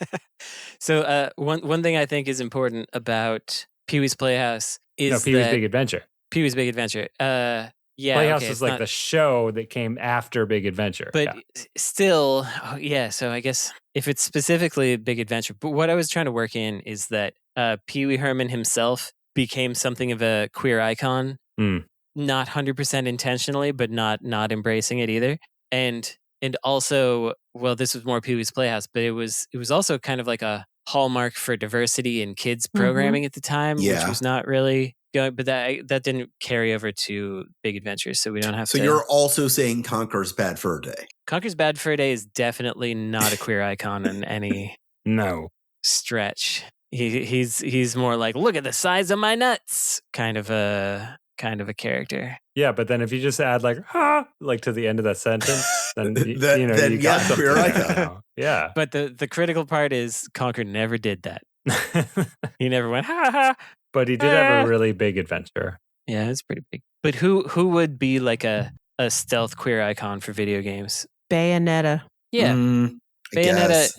So one thing I think is important about Pee-wee's Playhouse is Pee-wee's Big Adventure. Pee-wee's Big Adventure. Playhouse is like the show that came after Big Adventure. But still, so I guess if it's specifically Big Adventure, but what I was trying to work in is that Pee-wee Herman himself became something of a queer icon. Not 100% intentionally, but not embracing it either. And also, well, this was more Pee-wee's Playhouse, but it was also kind of like a hallmark for diversity in kids programming at the time, which was not really going, but that didn't carry over to Big Adventure, so we don't have to. So you're also saying Conker's Bad Fur Day. Conker's Bad Fur Day is definitely not a queer icon in any stretch. He's more like, look at the size of my nuts, kind of a character. Yeah, but then if you just add like to the end of that sentence, then you got something queer icon. Yeah. But the critical part is Conker never did that. He never went ha ha. But he did have a really big adventure. Yeah, it's pretty big. But who would be like a stealth queer icon for video games? Bayonetta. Yeah. Bayonetta,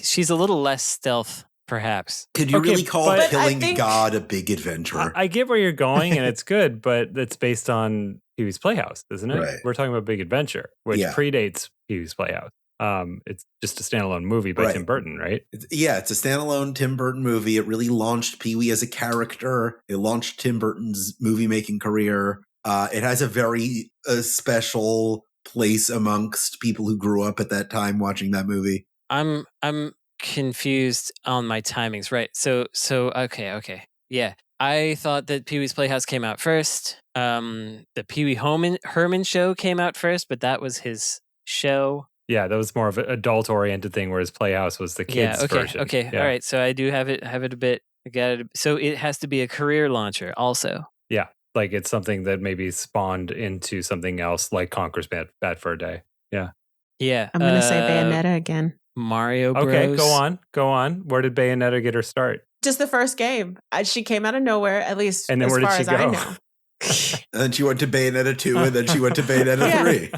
she's a little less stealth, perhaps. Could you really call Killing God a big adventure? I get where you're going, and it's good, but it's based on Pee-wee's Playhouse, isn't it? Right. We're talking about Big Adventure, which predates Pee-wee's Playhouse. It's just a standalone movie by Tim Burton, right? It's a standalone Tim Burton movie. It really launched Pee-wee as a character. It launched Tim Burton's movie-making career. It has a very special place amongst people who grew up at that time watching that movie. I'm confused on my timings, right? So okay. Yeah. I thought that Pee-wee's Playhouse came out first. The Pee-wee Herman show came out first, but that was his show. Yeah, that was more of an adult-oriented thing, whereas Playhouse was the kids' version. Okay, all right. So I do have it a bit. I got it. So it has to be a career launcher also. Yeah, like it's something that maybe spawned into something else, like Conker's Bad Fur Day. Yeah. Yeah. I'm going to say Bayonetta again. Mario Bros. Okay, go on. Where did Bayonetta get her start? Just the first game. She came out of nowhere, at least and then as where far did she as go? I know. And then she went to Bayonetta 2, and then she went to Bayonetta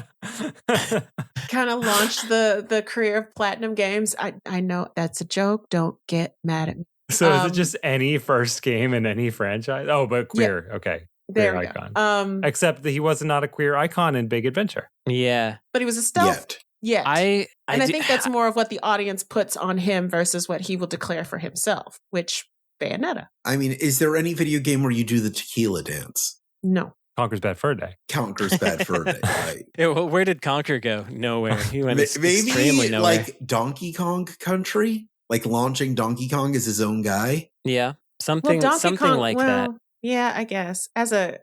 3. Kind of launched the career of Platinum Games. I know that's a joke. Don't get mad at me. So is it just any first game in any franchise? Oh, but queer. Yeah. Okay. There queer icon. Except that he was not a queer icon in Big Adventure. Yeah. But he was a stealth. Yeah. I think that's more of what the audience puts on him versus what he will declare for himself, which Bayonetta. I mean, is there any video game where you do the tequila dance? No. Conker's Bad Fur Day. Conker's Bad Fur Day, right. Yeah, well, where did Conker go? Nowhere. He went maybe extremely nowhere. Like Donkey Kong Country? Like launching Donkey Kong as his own guy? Yeah. Something like that. Yeah, I guess. As a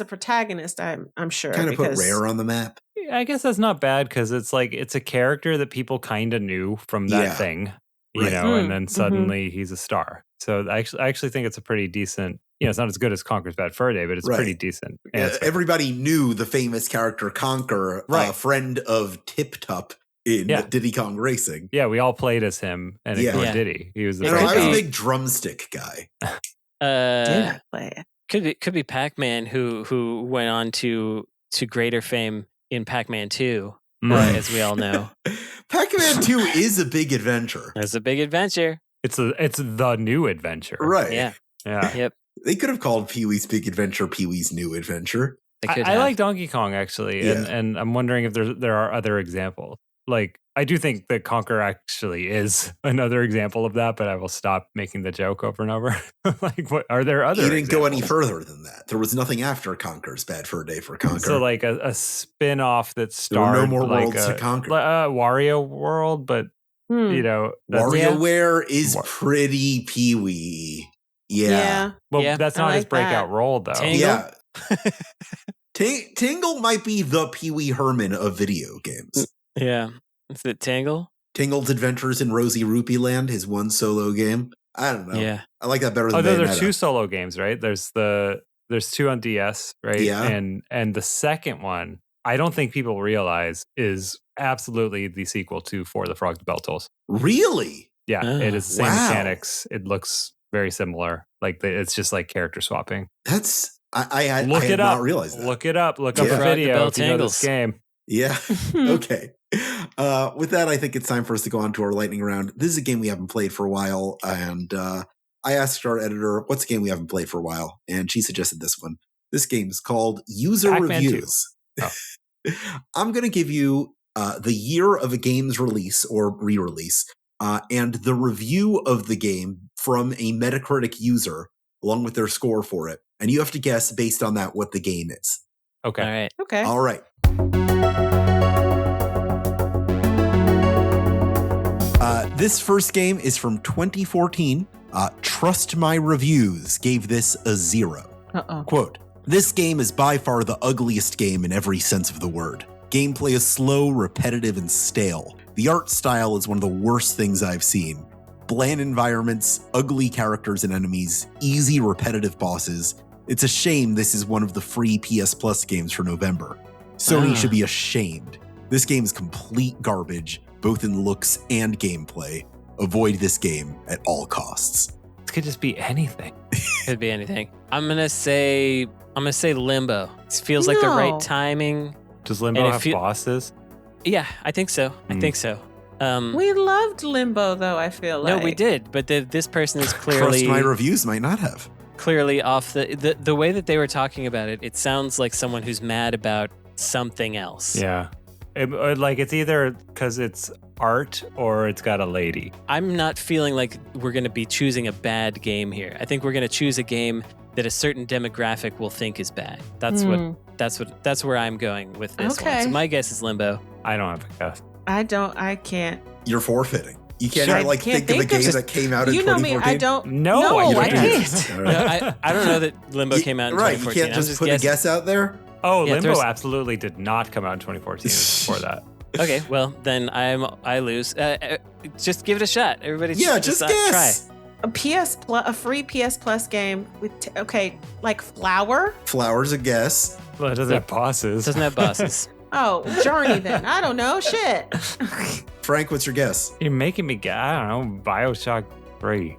protagonist, I'm sure. Kind of put Rare on the map. I guess that's not bad because it's like it's a character that people kind of knew from that thing, you know, and then suddenly he's a star. So I actually think it's a pretty decent. You know, it's not as good as Conker's Bad Fur Day, but it's pretty decent. Everybody knew the famous character Conker, friend of Tip Top in Diddy Kong Racing. Yeah, we all played as him and ignored Diddy. He was the I was a big drumstick guy. Did I play it? Could be Pac-Man who went on to greater fame in Pac-Man 2, as we all know. Pac-Man 2 is a big adventure. It's a big adventure. It's the new adventure. Right. Yeah. Yep. They could have called Pee-wee's Big Adventure Pee-wee's New Adventure. I like Donkey Kong, actually, and I'm wondering if there are other examples. Like, I do think that Conker actually is another example of that, but I will stop making the joke over and over. Like, what are there other? You didn't go any further than that. There was nothing after Conker's Bad Fur Day for Conker. So, like a spin-off that starred no more worlds to conquer. Wario World, but you know, WarioWare is pretty Pee-wee. Yeah. Well, that's not his breakout role, though. Tangle? Yeah. Tingle might be the Pee-wee Herman of video games. Yeah. Is it Tangle? Tingle's Adventures in Rosie Rupee Land, his one solo game. I don't know. Yeah. I like that better than There are Bayonetta. 2 solo games, right? There's 2 on DS, right? Yeah. And the second one, I don't think people realize is absolutely the sequel to For the Frog to Bell Tolls. Really? Yeah. It is the same mechanics. It looks very similar. Like it's just like character swapping. That's I had not realized that. Look it up. Look up a video if you know this game. Yeah. Okay. With that, I think it's time for us to go on to our lightning round. This is a game we haven't played for a while, and I asked our editor, "What's a game we haven't played for a while?" And she suggested this one. This game is called User Pac-Man Reviews. 2. I'm going to give you the year of a game's release or re-release, and the review of the game from a Metacritic user, along with their score for it. And you have to guess based on that what the game is. Okay. All right. Okay. All right. This first game is from 2014. Trust My Reviews gave this a 0. Uh-oh. Quote, "This game is by far the ugliest game in every sense of the word. Gameplay is slow, repetitive, and stale. The art style is one of the worst things I've seen. Bland environments, ugly characters and enemies, easy repetitive bosses. It's a shame this is one of the free PS Plus games for November. Sony should be ashamed. This game is complete garbage, both in looks and gameplay. Avoid this game at all costs." This could just be anything. Could be anything. I'm gonna say Limbo. It feels like the right timing. Does Limbo have bosses? Yeah, I think so. I think so. We loved Limbo, though, I feel like. No, we did, but this person is clearly... Trust My Reviews might not have. Clearly off the way that they were talking about it, it sounds like someone who's mad about something else. Yeah. Like it's either because it's art or it's got a lady. I'm not feeling like we're going to be choosing a bad game here. I think we're going to choose a game that a certain demographic will think is bad. That's where I'm going with this one. So my guess is Limbo. I don't have a guess. I can't. You're forfeiting. You can't even think of a game that came out in 2014. You know me, I don't. No, I can't. No, I don't know that Limbo came out in 2014. You can't just put a guess out there? Oh, yeah, Limbo absolutely did not come out in 2014. It was before that. Okay, well, then I lose. Just give it a shot. Everybody just guess. Try. A free PS Plus game with, like Flower? Flower's a guess. Well, it doesn't have bosses. Doesn't have bosses. Oh, Journey then. I don't know. Shit. Frank, what's your guess? You're making me guess. I don't know. BioShock 3.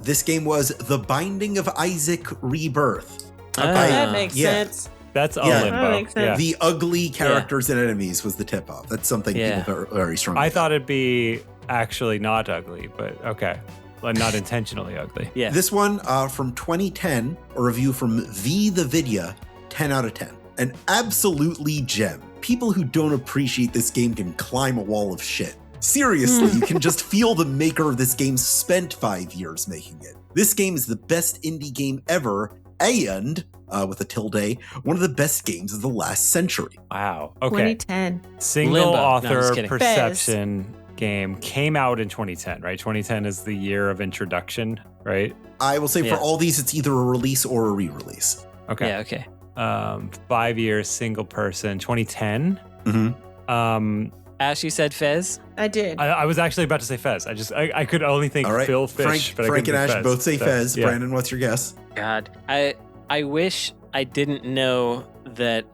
This game was The Binding of Isaac Rebirth. That makes sense. That's a Limbo. Yeah. The ugly characters and enemies was the tip-off. That's something people are very strong I about. thought it'd be actually not ugly, but okay. Well, not intentionally ugly. Yeah. This one from 2010, a review from the Vidya, 10 out of 10. An absolutely gem. People who don't appreciate this game can climb a wall of shit. Seriously, you can just feel the maker of this game spent 5 years making it. This game is the best indie game ever, and, with a tilde, one of the best games of the last century. Wow. Okay. 2010. Single Limbo. No, I'm author just kidding. perception game came out in 2010, right? 2010 is the year of introduction, right? I will say for all these, it's either a release or a re-release. Okay. Yeah, okay. 5 years, single person, 2010. Mm-hmm. Ash, you said Fez? I did. I was actually about to say Fez. I could only think Phil Fish. Frank and Ash both say Fez. Yeah. Brandon, what's your guess? God. I wish I didn't know that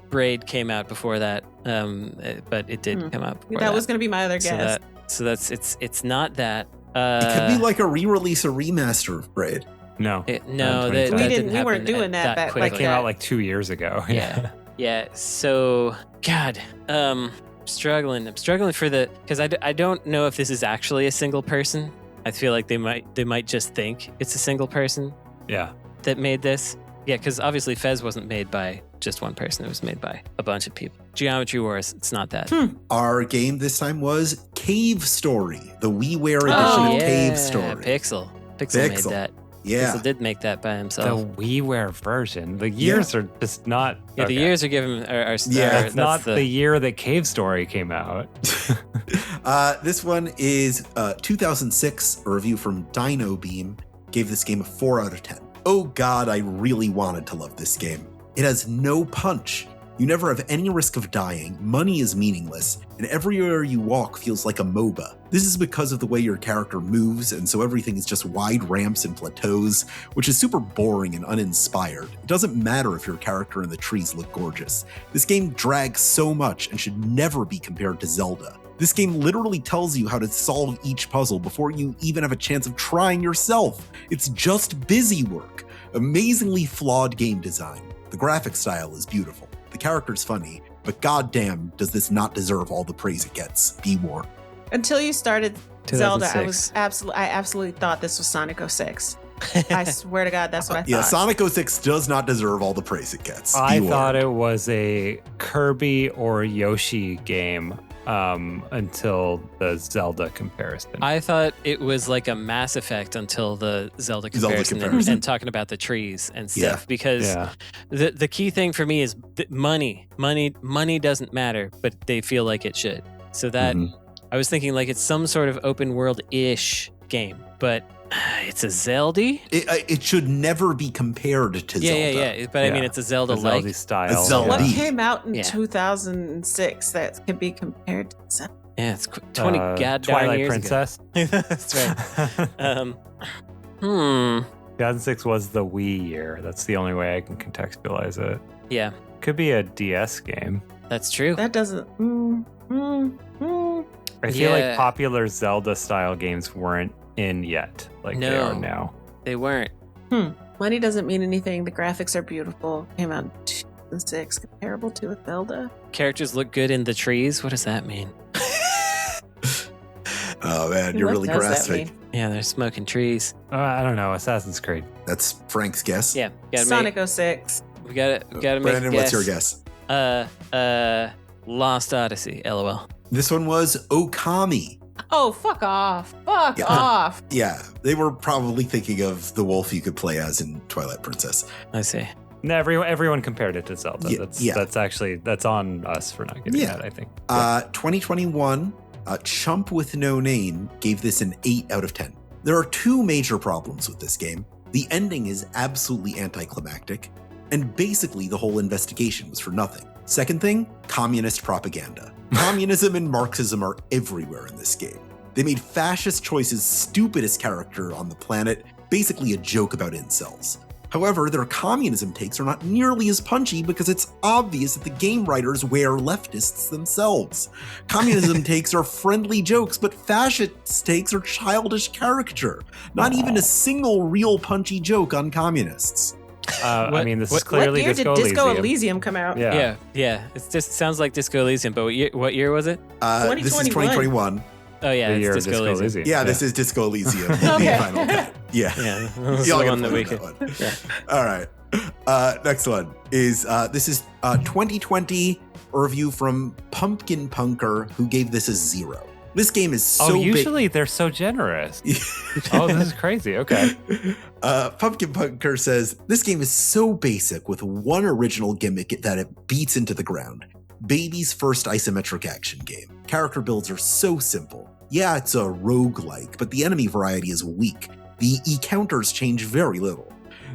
Braid came out before that, but it did come out before that. That was going to be my other guess. So that's it's not that. It could be like a re-release or remaster of Braid. No. That didn't we weren't doing that back quickly. That came out like 2 years ago. Yeah. Yeah. So, God, I'm struggling for because I don't know if this is actually a single person. I feel like they might just think it's a single person. Yeah. That made this. Yeah, because obviously Fez wasn't made by just one person. It was made by a bunch of people. Geometry Wars, it's not that. Our game this time was Cave Story, the WiiWare edition of Cave Story. Pixel made that. Yeah. Pixel did make that by himself. The WiiWare version. The years are just not. Yeah, the years are given. It's not the year that Cave Story came out. This one is 2006. A review from Dino Beam gave this game a 4 out of 10. Oh God, I really wanted to love this game. It has no punch. You never have any risk of dying, money is meaningless, and everywhere you walk feels like a MOBA. This is because of the way your character moves, and so everything is just wide ramps and plateaus, which is super boring and uninspired. It doesn't matter if your character and the trees look gorgeous. This game drags so much and should never be compared to Zelda. This game literally tells you how to solve each puzzle before you even have a chance of trying yourself. It's just busy work. Amazingly flawed game design. The graphic style is beautiful. The character's funny, but goddamn does this not deserve all the praise it gets. Be warned. Until you started Zelda, 2006. I absolutely thought this was Sonic 06. I swear to God, that's what I thought. Yeah, Sonic 06 does not deserve all the praise it gets. I thought it was a Kirby or Yoshi game until the Zelda comparison. I thought it was like a Mass Effect until the Zelda comparison. And talking about the trees and stuff. Because the key thing for me is money. Money doesn't matter, but they feel like it should. So that I was thinking like it's some sort of open world-ish game, but it's a Zelda. It should never be compared to Zelda. Yeah. But I mean, it's a Zelda-like Zelda style. Zelda. What came out in 2006 that could be compared to Zelda? Yeah, it's 20 goddamn Twilight years Princess. ago. That's right. 2006 was the Wii year. That's the only way I can contextualize it. Yeah. Could be a DS game. That's true. That doesn't. I feel like popular Zelda style games weren't in yet, like they are now. They weren't. Money doesn't mean anything. The graphics are beautiful. Came out in 2006, comparable to a Zelda. Characters look good in the trees. What does that mean? Oh man, you're really grasping. Yeah, they're smoking trees. I don't know. Assassin's Creed. That's Frank's guess. Yeah, Sonic 06. We gotta make a guess. Brandon, what's your guess? Lost Odyssey, LOL. This one was Okami. Oh, fuck off. Fuck off. Yeah, they were probably thinking of the wolf you could play as in Twilight Princess. I see. No, everyone compared it to Zelda. That's on us for not getting that, I think. 2021, Chump with No Name gave this an 8 out of 10. There are two major problems with this game. The ending is absolutely anticlimactic, and basically the whole investigation was for nothing. Second thing, communist propaganda. Communism and Marxism are everywhere in this game. They made fascist choices stupidest character on the planet, basically a joke about incels. However, their communism takes are not nearly as punchy because it's obvious that the game writers were leftists themselves. Communism takes are friendly jokes, but fascist takes are childish caricature. Not even a single real punchy joke on communists. I mean, this is clearly what year did Disco Elysium come out? Yeah. It just sounds like Disco Elysium, but what year was it? 2021. This is 2021. Oh, yeah, The year it's of Disco Elysium. Yeah, this is Disco Elysium. Okay. The final cut. Yeah. This Y'all is the get one that we that could. one. Yeah. All right. Next one is, this is 2020, a review from Pumpkin Punker, who gave this a 0. This game is so usually they're so generous. Oh, this is crazy. Okay. Pumpkin Punker says, this game is so basic with one original gimmick that it beats into the ground. Baby's first isometric action game. Character builds are so simple. Yeah, it's a roguelike, but the enemy variety is weak. The encounters change very little.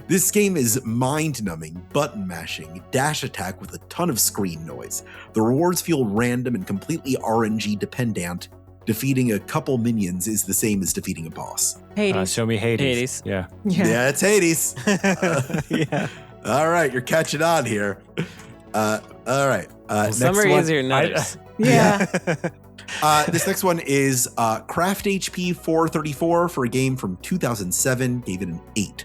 This game is mind-numbing, button-mashing, dash attack with a ton of screen noise. The rewards feel random and completely RNG dependent. Defeating a couple minions is the same as defeating a boss. Hades. Show me Hades. Yeah. Yeah, it's Hades. Yeah. All right, you're catching on here. All right. Some are easier than others. Yeah. This next one is Craft HP 434 for a game from 2007. Gave it an 8.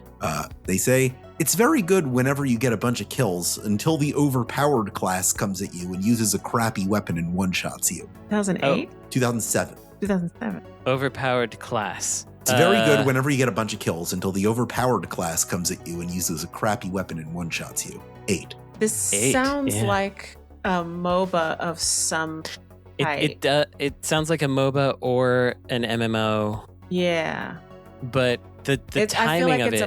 They say, it's very good whenever you get a bunch of kills until the overpowered class comes at you and uses a crappy weapon and one-shots you. 2008? 2007. 2007. Overpowered class. It's very good whenever you get a bunch of kills until the overpowered class comes at you and uses a crappy weapon and one-shots you. 8. This sounds like a MOBA of some type. It sounds like a MOBA or an MMO. Yeah. But the timing of it.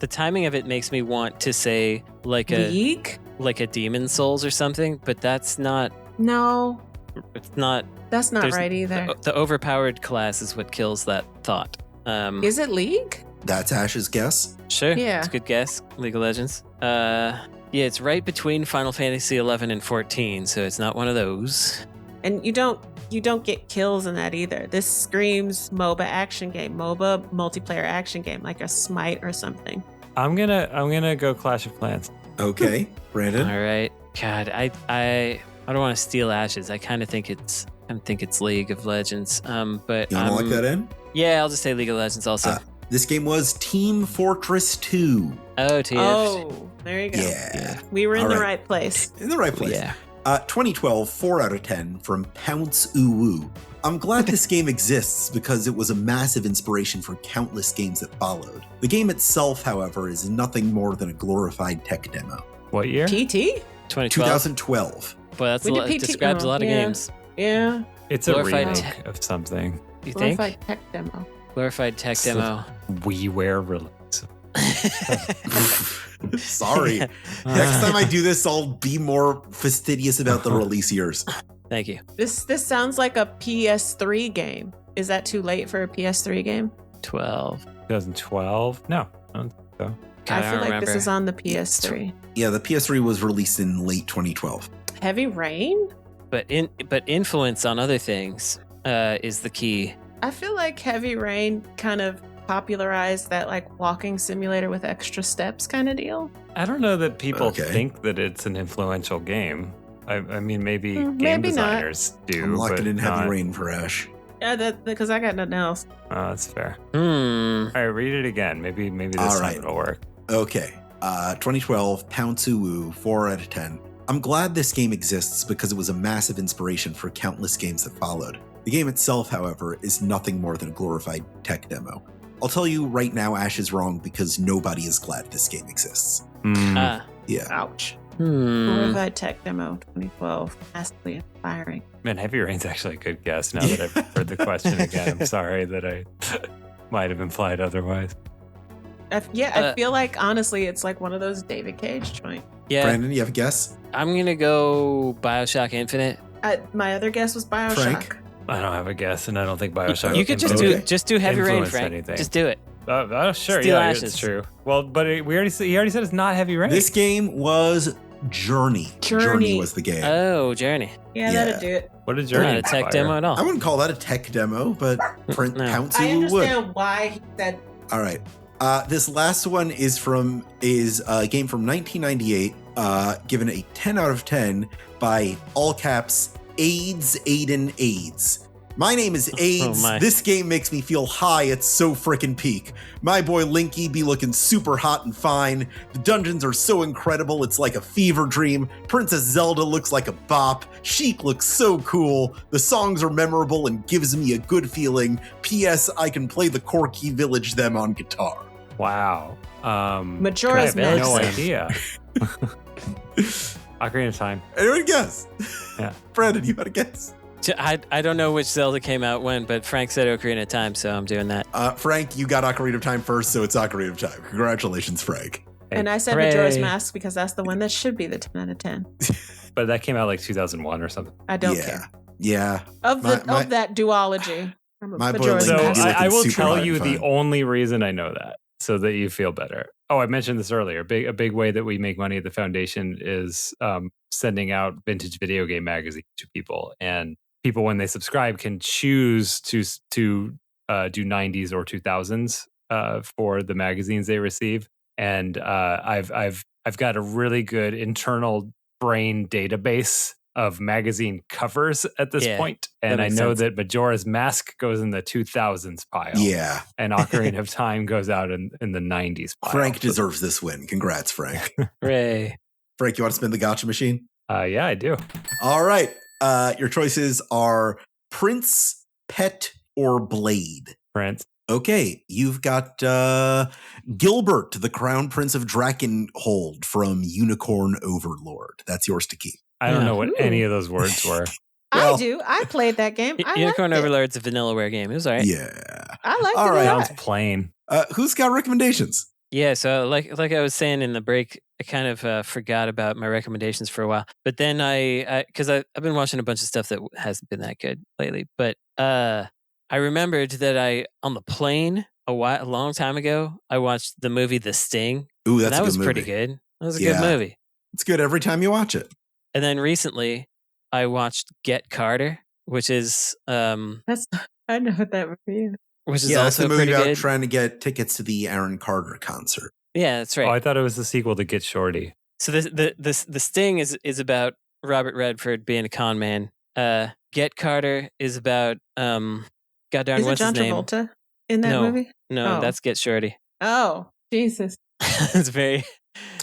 The timing of it makes me want to say like League? like a Demon Souls or something, but that's not. No. It's not. That's not right either. The overpowered class is what kills that thought. Is it League? That's Ash's guess. Sure. Yeah. It's a good guess. League of Legends. Yeah, it's right between Final Fantasy 11 and 14, so it's not one of those. And you don't get kills in that either. This screams MOBA action game, MOBA multiplayer action game, like a Smite or something. I'm gonna go Clash of Clans. Okay, Brandon. All right. God, I don't want to steal Ash's. I kind of think it's League of Legends. But You want to lock that in? Yeah, I'll just say League of Legends also. This game was Team Fortress 2. Oh, TF. Oh, there you go. Yeah. We were in All the right. right place. In the right place. Yeah. 2012, 4 out of 10 from Pounce Uwu. I'm glad this game exists because it was a massive inspiration for countless games that followed. The game itself, however, is nothing more than a glorified tech demo. What year? PT? 2012. Boy, that's When a lot. did It PT describes a lot of yeah. games. Yeah. It's a Glorified remake tech. of something. You think? Glorified tech demo. Glorified tech So- demo. WiiWare release. Sorry. Next time I do this, I'll be more fastidious about the release years. Thank you. This sounds like a PS3 game. Is that too late for a PS3 game? 12. 2012? No. I don't think so. God, I don't feel like remember. this is on the PS3. Yeah, the PS3 was released in late 2012. Heavy Rain? But influence on other things is the key. I feel like Heavy Rain kind of popularized that like walking simulator with extra steps kind of deal. I don't know that people Okay. think that it's an influential game. I mean, maybe game maybe not. designers do. I'm locking but in Heavy not. Rain for Ash. Yeah, because I got nothing else. Oh, that's fair. Hmm. All right, read it again. Maybe this All time right. it'll work. Okay. 2012, Pounce Uwu, 4 out of 10. I'm glad this game exists because it was a massive inspiration for countless games that followed. The game itself, however, is nothing more than a glorified tech demo. I'll tell you right now, Ash is wrong because nobody is glad this game exists. Hmm. Ah, Yeah. Ouch. Glorified tech demo 2012. Massively inspiring. Man, Heavy Rain's actually a good guess now that I've heard the question again. I'm sorry that I might have implied otherwise. I feel like, honestly, it's like one of those David Cage joints. Yeah. Brandon, you have a guess? I'm going to go BioShock Infinite. My other guess was BioShock. Frank? I don't have a guess, and I don't think BioShock. You could just do Heavy Rain, Frank. Anything. Just do it. Oh, sure. Steel Yeah, Ashes. it's true. Well, but he already said it's not Heavy Rain. This game was Journey. Journey was the game. Oh, Journey. Yeah, that'd do it. What a Journey? Not a tech demo at all. I wouldn't call that a tech demo, but Pouncy I would. understand why he said. All right. This last one is a game from 1998, given a 10 out of 10 by all caps AIDS Aiden AIDS. My name is AIDS. This game makes me feel high. It's so frickin' peak. My boy Linky be looking super hot and fine. The dungeons are so incredible. It's like a fever dream. Princess Zelda looks like a bop. Sheik looks so cool. The songs are memorable and gives me a good feeling. P.S. I can play the Corky Village them on guitar. Wow. Majora's Mask. No idea. Ocarina of Time. Anyone guess? Yeah. Brandon, you had a guess? I don't know which Zelda came out when, but Frank said Ocarina of Time, so I'm doing that. Frank, you got Ocarina of Time first, so it's Ocarina of Time. Congratulations, Frank. And I said Majora's Mask because that's the one that should be the 10 out of 10. But that came out like 2001 or something. I don't care. Yeah. Of that duology. My Majora's boy Mask. So I will tell you the only reason I know that, so that you feel better. Oh, I mentioned this earlier. A big way that we make money at the foundation is sending out vintage video game magazines to people, and people, when they subscribe, can choose to do 90s or 2000s for the magazines they receive. And I've got a really good internal brain database of magazine covers at this point. And I know that Majora's Mask goes in the 2000s pile. Yeah. And Ocarina of Time goes out in the 90s pile. Frank deserves this win. Congrats, Frank. Hooray. Frank, you want to spin the gotcha machine? Yeah, I do. All right. Your choices are Prince, Pet, or Blade. Prince. Okay, you've got Gilbert, the Crown Prince of Drakenhold from Unicorn Overlord. That's yours to keep. I don't know what any of those words were. I do. I played that game. Unicorn Overlord's a Vanillaware game. It was all right. Yeah. I liked all it. Right. Sounds plain. Who's got recommendations? Yeah, so like I was saying in the break, I kind of forgot about my recommendations for a while. But then because I've been watching a bunch of stuff that hasn't been that good lately. But I remembered that on the plane a long time ago, I watched the movie The Sting. Ooh, that was pretty good. That was a good movie. It's good every time you watch it. And then recently, I watched Get Carter, which is I know what that movie is. Which is that's also the movie pretty about good. trying to get tickets to the Aaron Carter concert. Yeah, that's right. Oh, I thought it was the sequel to Get Shorty. So the Sting is about Robert Redford being a con man. Get Carter is about goddamn what's John his name? Travolta in that movie? No, that's Get Shorty. Oh, Jesus. It's very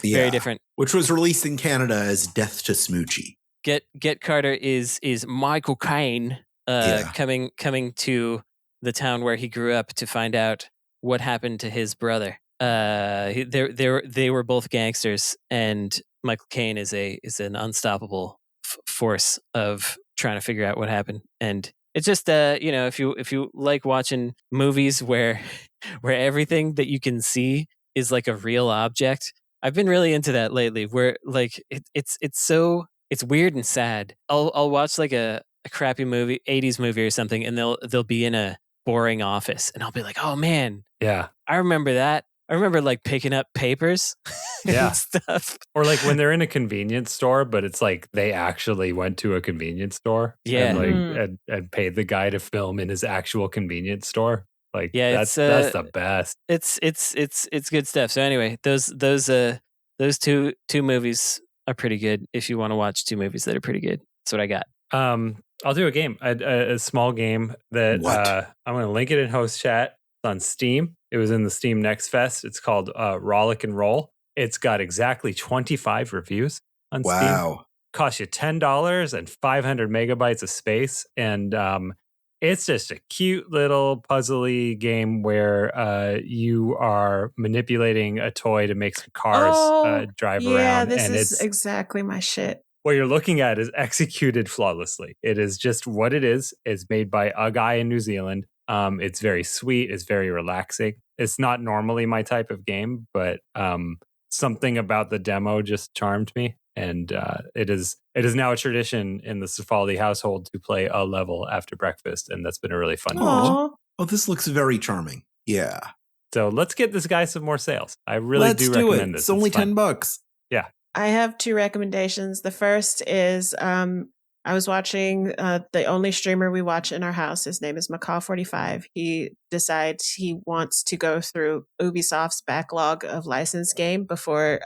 different. Which was released in Canada as Death to Smoochie. Get Carter is Michael Caine coming to the town where he grew up to find out what happened to his brother. They were both gangsters, and Michael Caine is an unstoppable force of trying to figure out what happened. And it's just if you like watching movies where everything that you can see is like a real object, I've been really into that lately. Where like it's weird and sad. I'll watch like a crappy movie, 80s movie or something, and they'll be in a boring office, and I'll be like, oh man, yeah, I remember that. I remember like picking up papers and stuff. Or like when they're in a convenience store, but it's like they actually went to a convenience store and and paid the guy to film in his actual convenience store. Like that's the best. It's good stuff. So anyway, those two movies are pretty good if you want to watch two movies that are pretty good. That's what I got. I'll do a game, a small game that I'm going to link it in host chat. It's on Steam. It was in the Steam Next Fest. It's called Rollick and Roll. It's got exactly 25 reviews on Steam. Costs you $10 and 500 megabytes of space. And It's just a cute little puzzly game where you are manipulating a toy to make some cars drive around. This and is it's exactly my shit. What you're looking at is executed flawlessly. It is just what it is. It's made by a guy in New Zealand. It's very sweet. It's very relaxing. It's not normally my type of game, but something about the demo just charmed me. And it is now a tradition in the Safali household to play a level after breakfast. And that's been a really fun moment. Oh, this looks very charming. Yeah. So let's get this guy some more sales. I really do recommend this. It's only $10. Yeah. I have 2 recommendations. The first is I was watching the only streamer we watch in our house. His name is Macaw45. He decides he wants to go through Ubisoft's backlog of licensed game before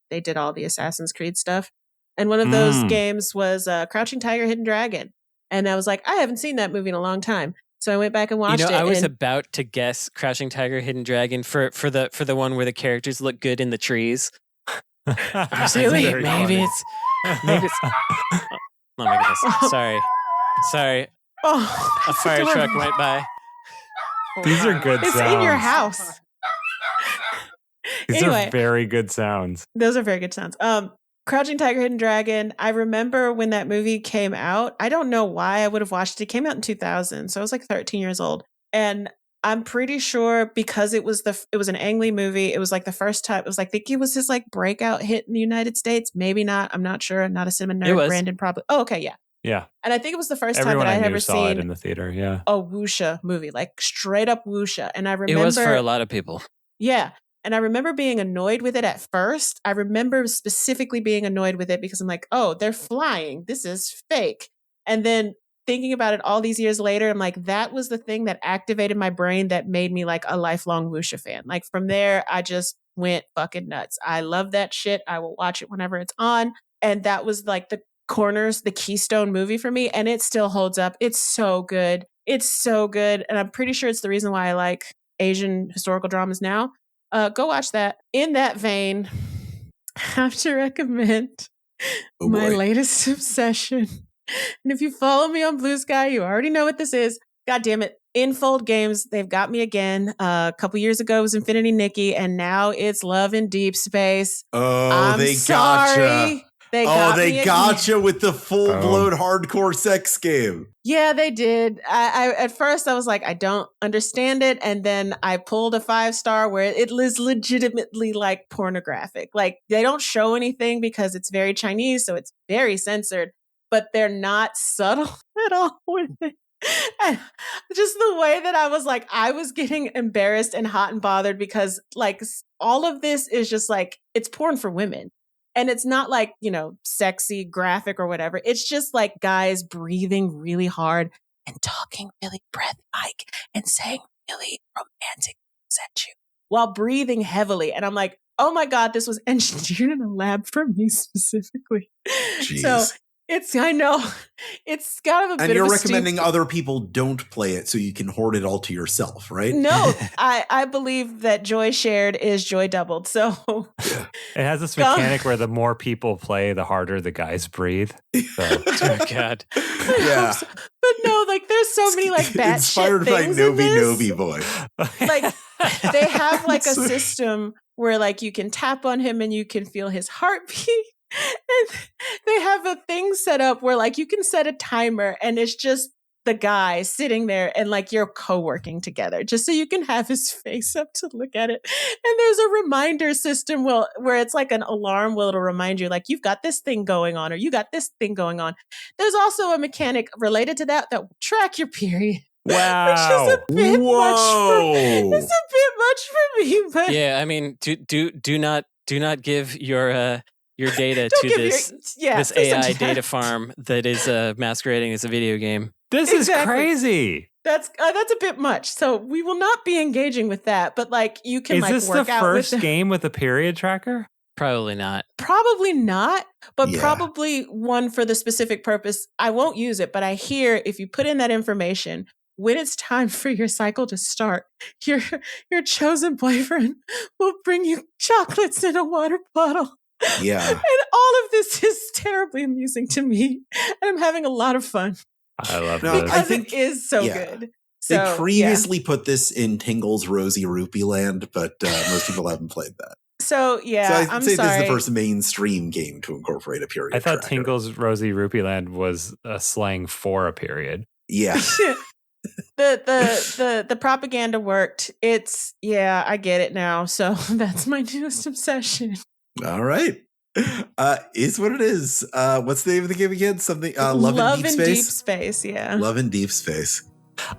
they did all the Assassin's Creed stuff. And one of those games was Crouching Tiger, Hidden Dragon. And I was like, I haven't seen that movie in a long time. So I went back and watched it. I was about to guess Crouching Tiger, Hidden Dragon for the one where the characters look good in the trees. Really? Maybe it's. Oh my goodness! Sorry. Oh, a fire truck went by. These are good sounds. It's in your house. These are very good sounds. Those are very good sounds. Crouching Tiger, Hidden Dragon. I remember when that movie came out. I don't know why I would have watched it. It came out in 2000, so I was like 13 years old, and I'm pretty sure because it was an Ang Lee movie. It was like the first time. It was like, I think it was his like breakout hit in the United States. Maybe not. I'm not sure. I'm not a cinema nerd. Brandon probably. Oh, okay, yeah. Yeah. And I think it was the first time that I had ever saw seen it in the theater. Yeah. a wuxia movie, like straight up wuxia. And I remember it was for a lot of people. Yeah. And I remember being annoyed with it at first. I remember specifically being annoyed with it because I'm like, oh, they're flying. This is fake. And then thinking about it all these years later, I'm like, that was the thing that activated my brain that made me like a lifelong wuxia fan. Like from there, I just went fucking nuts. I love that shit. I will watch it whenever it's on. And that was like the keystone movie for me. And it still holds up. It's so good. It's so good. And I'm pretty sure it's the reason why I like Asian historical dramas now. Go watch that. In that vein, I have to recommend my latest obsession. And if you follow me on Blue Sky, you already know what this is. God damn it. Infold Games, they've got me again. A couple years ago it was Infinity Nikki, and now it's Love in Deep Space. Oh, they gotcha. They gotcha with the full-blown hardcore sex game. Yeah, they did. I at first I was like, I don't understand it. And then I pulled a 5-star where it is legitimately like pornographic. Like they don't show anything because it's very Chinese, so it's very censored. But they're not subtle at all with it. And just the way that I was getting embarrassed and hot and bothered because like all of this is just like, it's porn for women. And it's not like, sexy, graphic or whatever. It's just like guys breathing really hard and talking really breath-like and saying really romantic things at you while breathing heavily. And I'm like, oh my God, this was engineered in a lab for me specifically. Jeez. So I know. It's kind of a bit of a And you're recommending other people don't play it so you can hoard it all to yourself, right? No, I believe that joy shared is joy doubled. So it has this mechanic where the more people play, the harder the guys breathe. So. Oh God. Yeah. But no, like there's so many like batshit inspired by things Nobi Boy. Like they have like a system where like you can tap on him and you can feel his heartbeat. And they have a thing set up where like you can set a timer and it's just the guy sitting there and like you're co-working together just so you can have his face up to look at it. And there's a reminder system where it's like an alarm will remind you like you've got this thing going on or you got this thing going on. There's also a mechanic related to that will track your period. Wow. Which is a bit much for me. But yeah, I mean, do not give your data to this AI data farm that is masquerading as a video game. This is crazy. That's a bit much. So we will not be engaging with that. But like you can work out. Is this the first game with a period tracker? Probably not. Probably not. But probably one for the specific purpose. I won't use it, but I hear if you put in that information, when it's time for your cycle to start, your chosen boyfriend will bring you chocolates in a water bottle. Yeah. And all of this is terribly amusing to me. And I'm having a lot of fun. I love No, this. I think it is so good. So, they previously put this in Tingle's Rosy Rupee Land, but most people haven't played that. So I'd say this is the first mainstream game to incorporate a period. I thought tracker. Tingle's Rosy Rupee Land was a slang for a period. Yeah. the propaganda worked. I get it now. So that's my newest obsession. All right. Is what it is. What's the name of the game again? Something Love in Deep Space. Yeah. Love in Deep Space.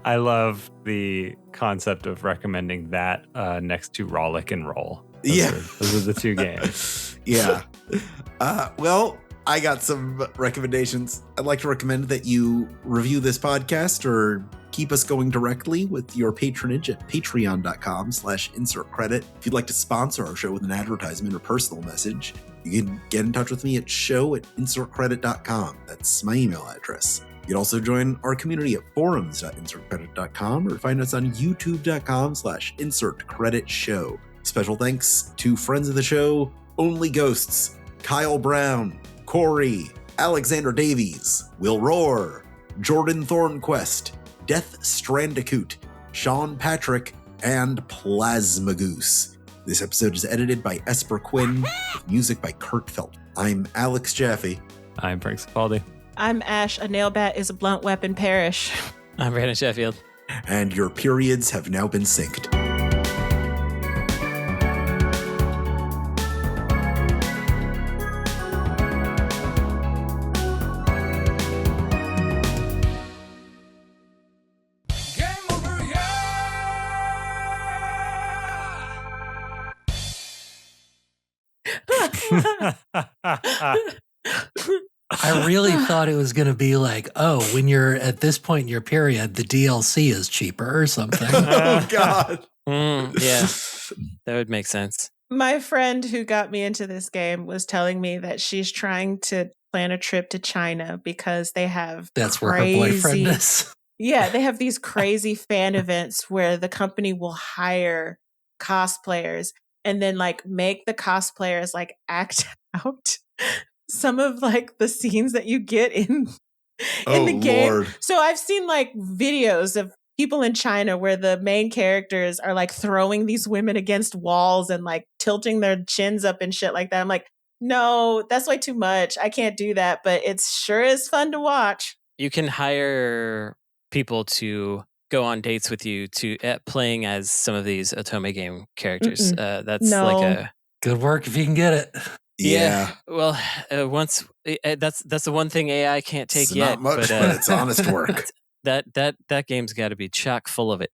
I love the concept of recommending that next to Rollick and Roll. Those are the two games. Yeah. Well, I got some recommendations. I'd like to recommend that you review this podcast or keep us going directly with your patronage at patreon.com/insertcredit. If you'd like to sponsor our show with an advertisement or personal message, you can get in touch with me at show@insertcredit.com. That's my email address. You can also join our community at forums.insertcredit.com or find us on youtube.com/insertcreditshow. Special thanks to friends of the show, Only Ghosts, Kyle Brown, Corey, Alexander Davies, Will Roar, Jordan Thornquest, Death Strandicoot, Sean Patrick, and Plasma Goose. This episode is edited by Esper Quinn, with music by Kurt Felt. I'm Alex Jaffe. I'm Frank Cifaldi. I'm Ash. A nail bat is a blunt weapon. Perish. I'm Brandon Sheffield. And your periods have now been synced. I really thought it was going to be like, oh, when you're at this point in your period, the DLC is cheaper or something. Oh, God. Yeah, that would make sense. My friend who got me into this game was telling me that she's trying to plan a trip to China because they have That's where her boyfriend is. Yeah, they have these crazy fan events where the company will hire cosplayers and then like make the cosplayers like act out some of like the scenes that you get in the game. Lord. So I've seen like videos of people in China where the main characters are like throwing these women against walls and like tilting their chins up and shit like that. I'm like, no, that's way too much. I can't do that, but it sure is fun to watch. You can hire people to go on dates with you to playing as some of these Otome game characters. That's like a good work if you can get it. Yeah. Well, once that's the one thing AI can't take it's yet. Not much, but it's honest work. That game's got to be chock full of it.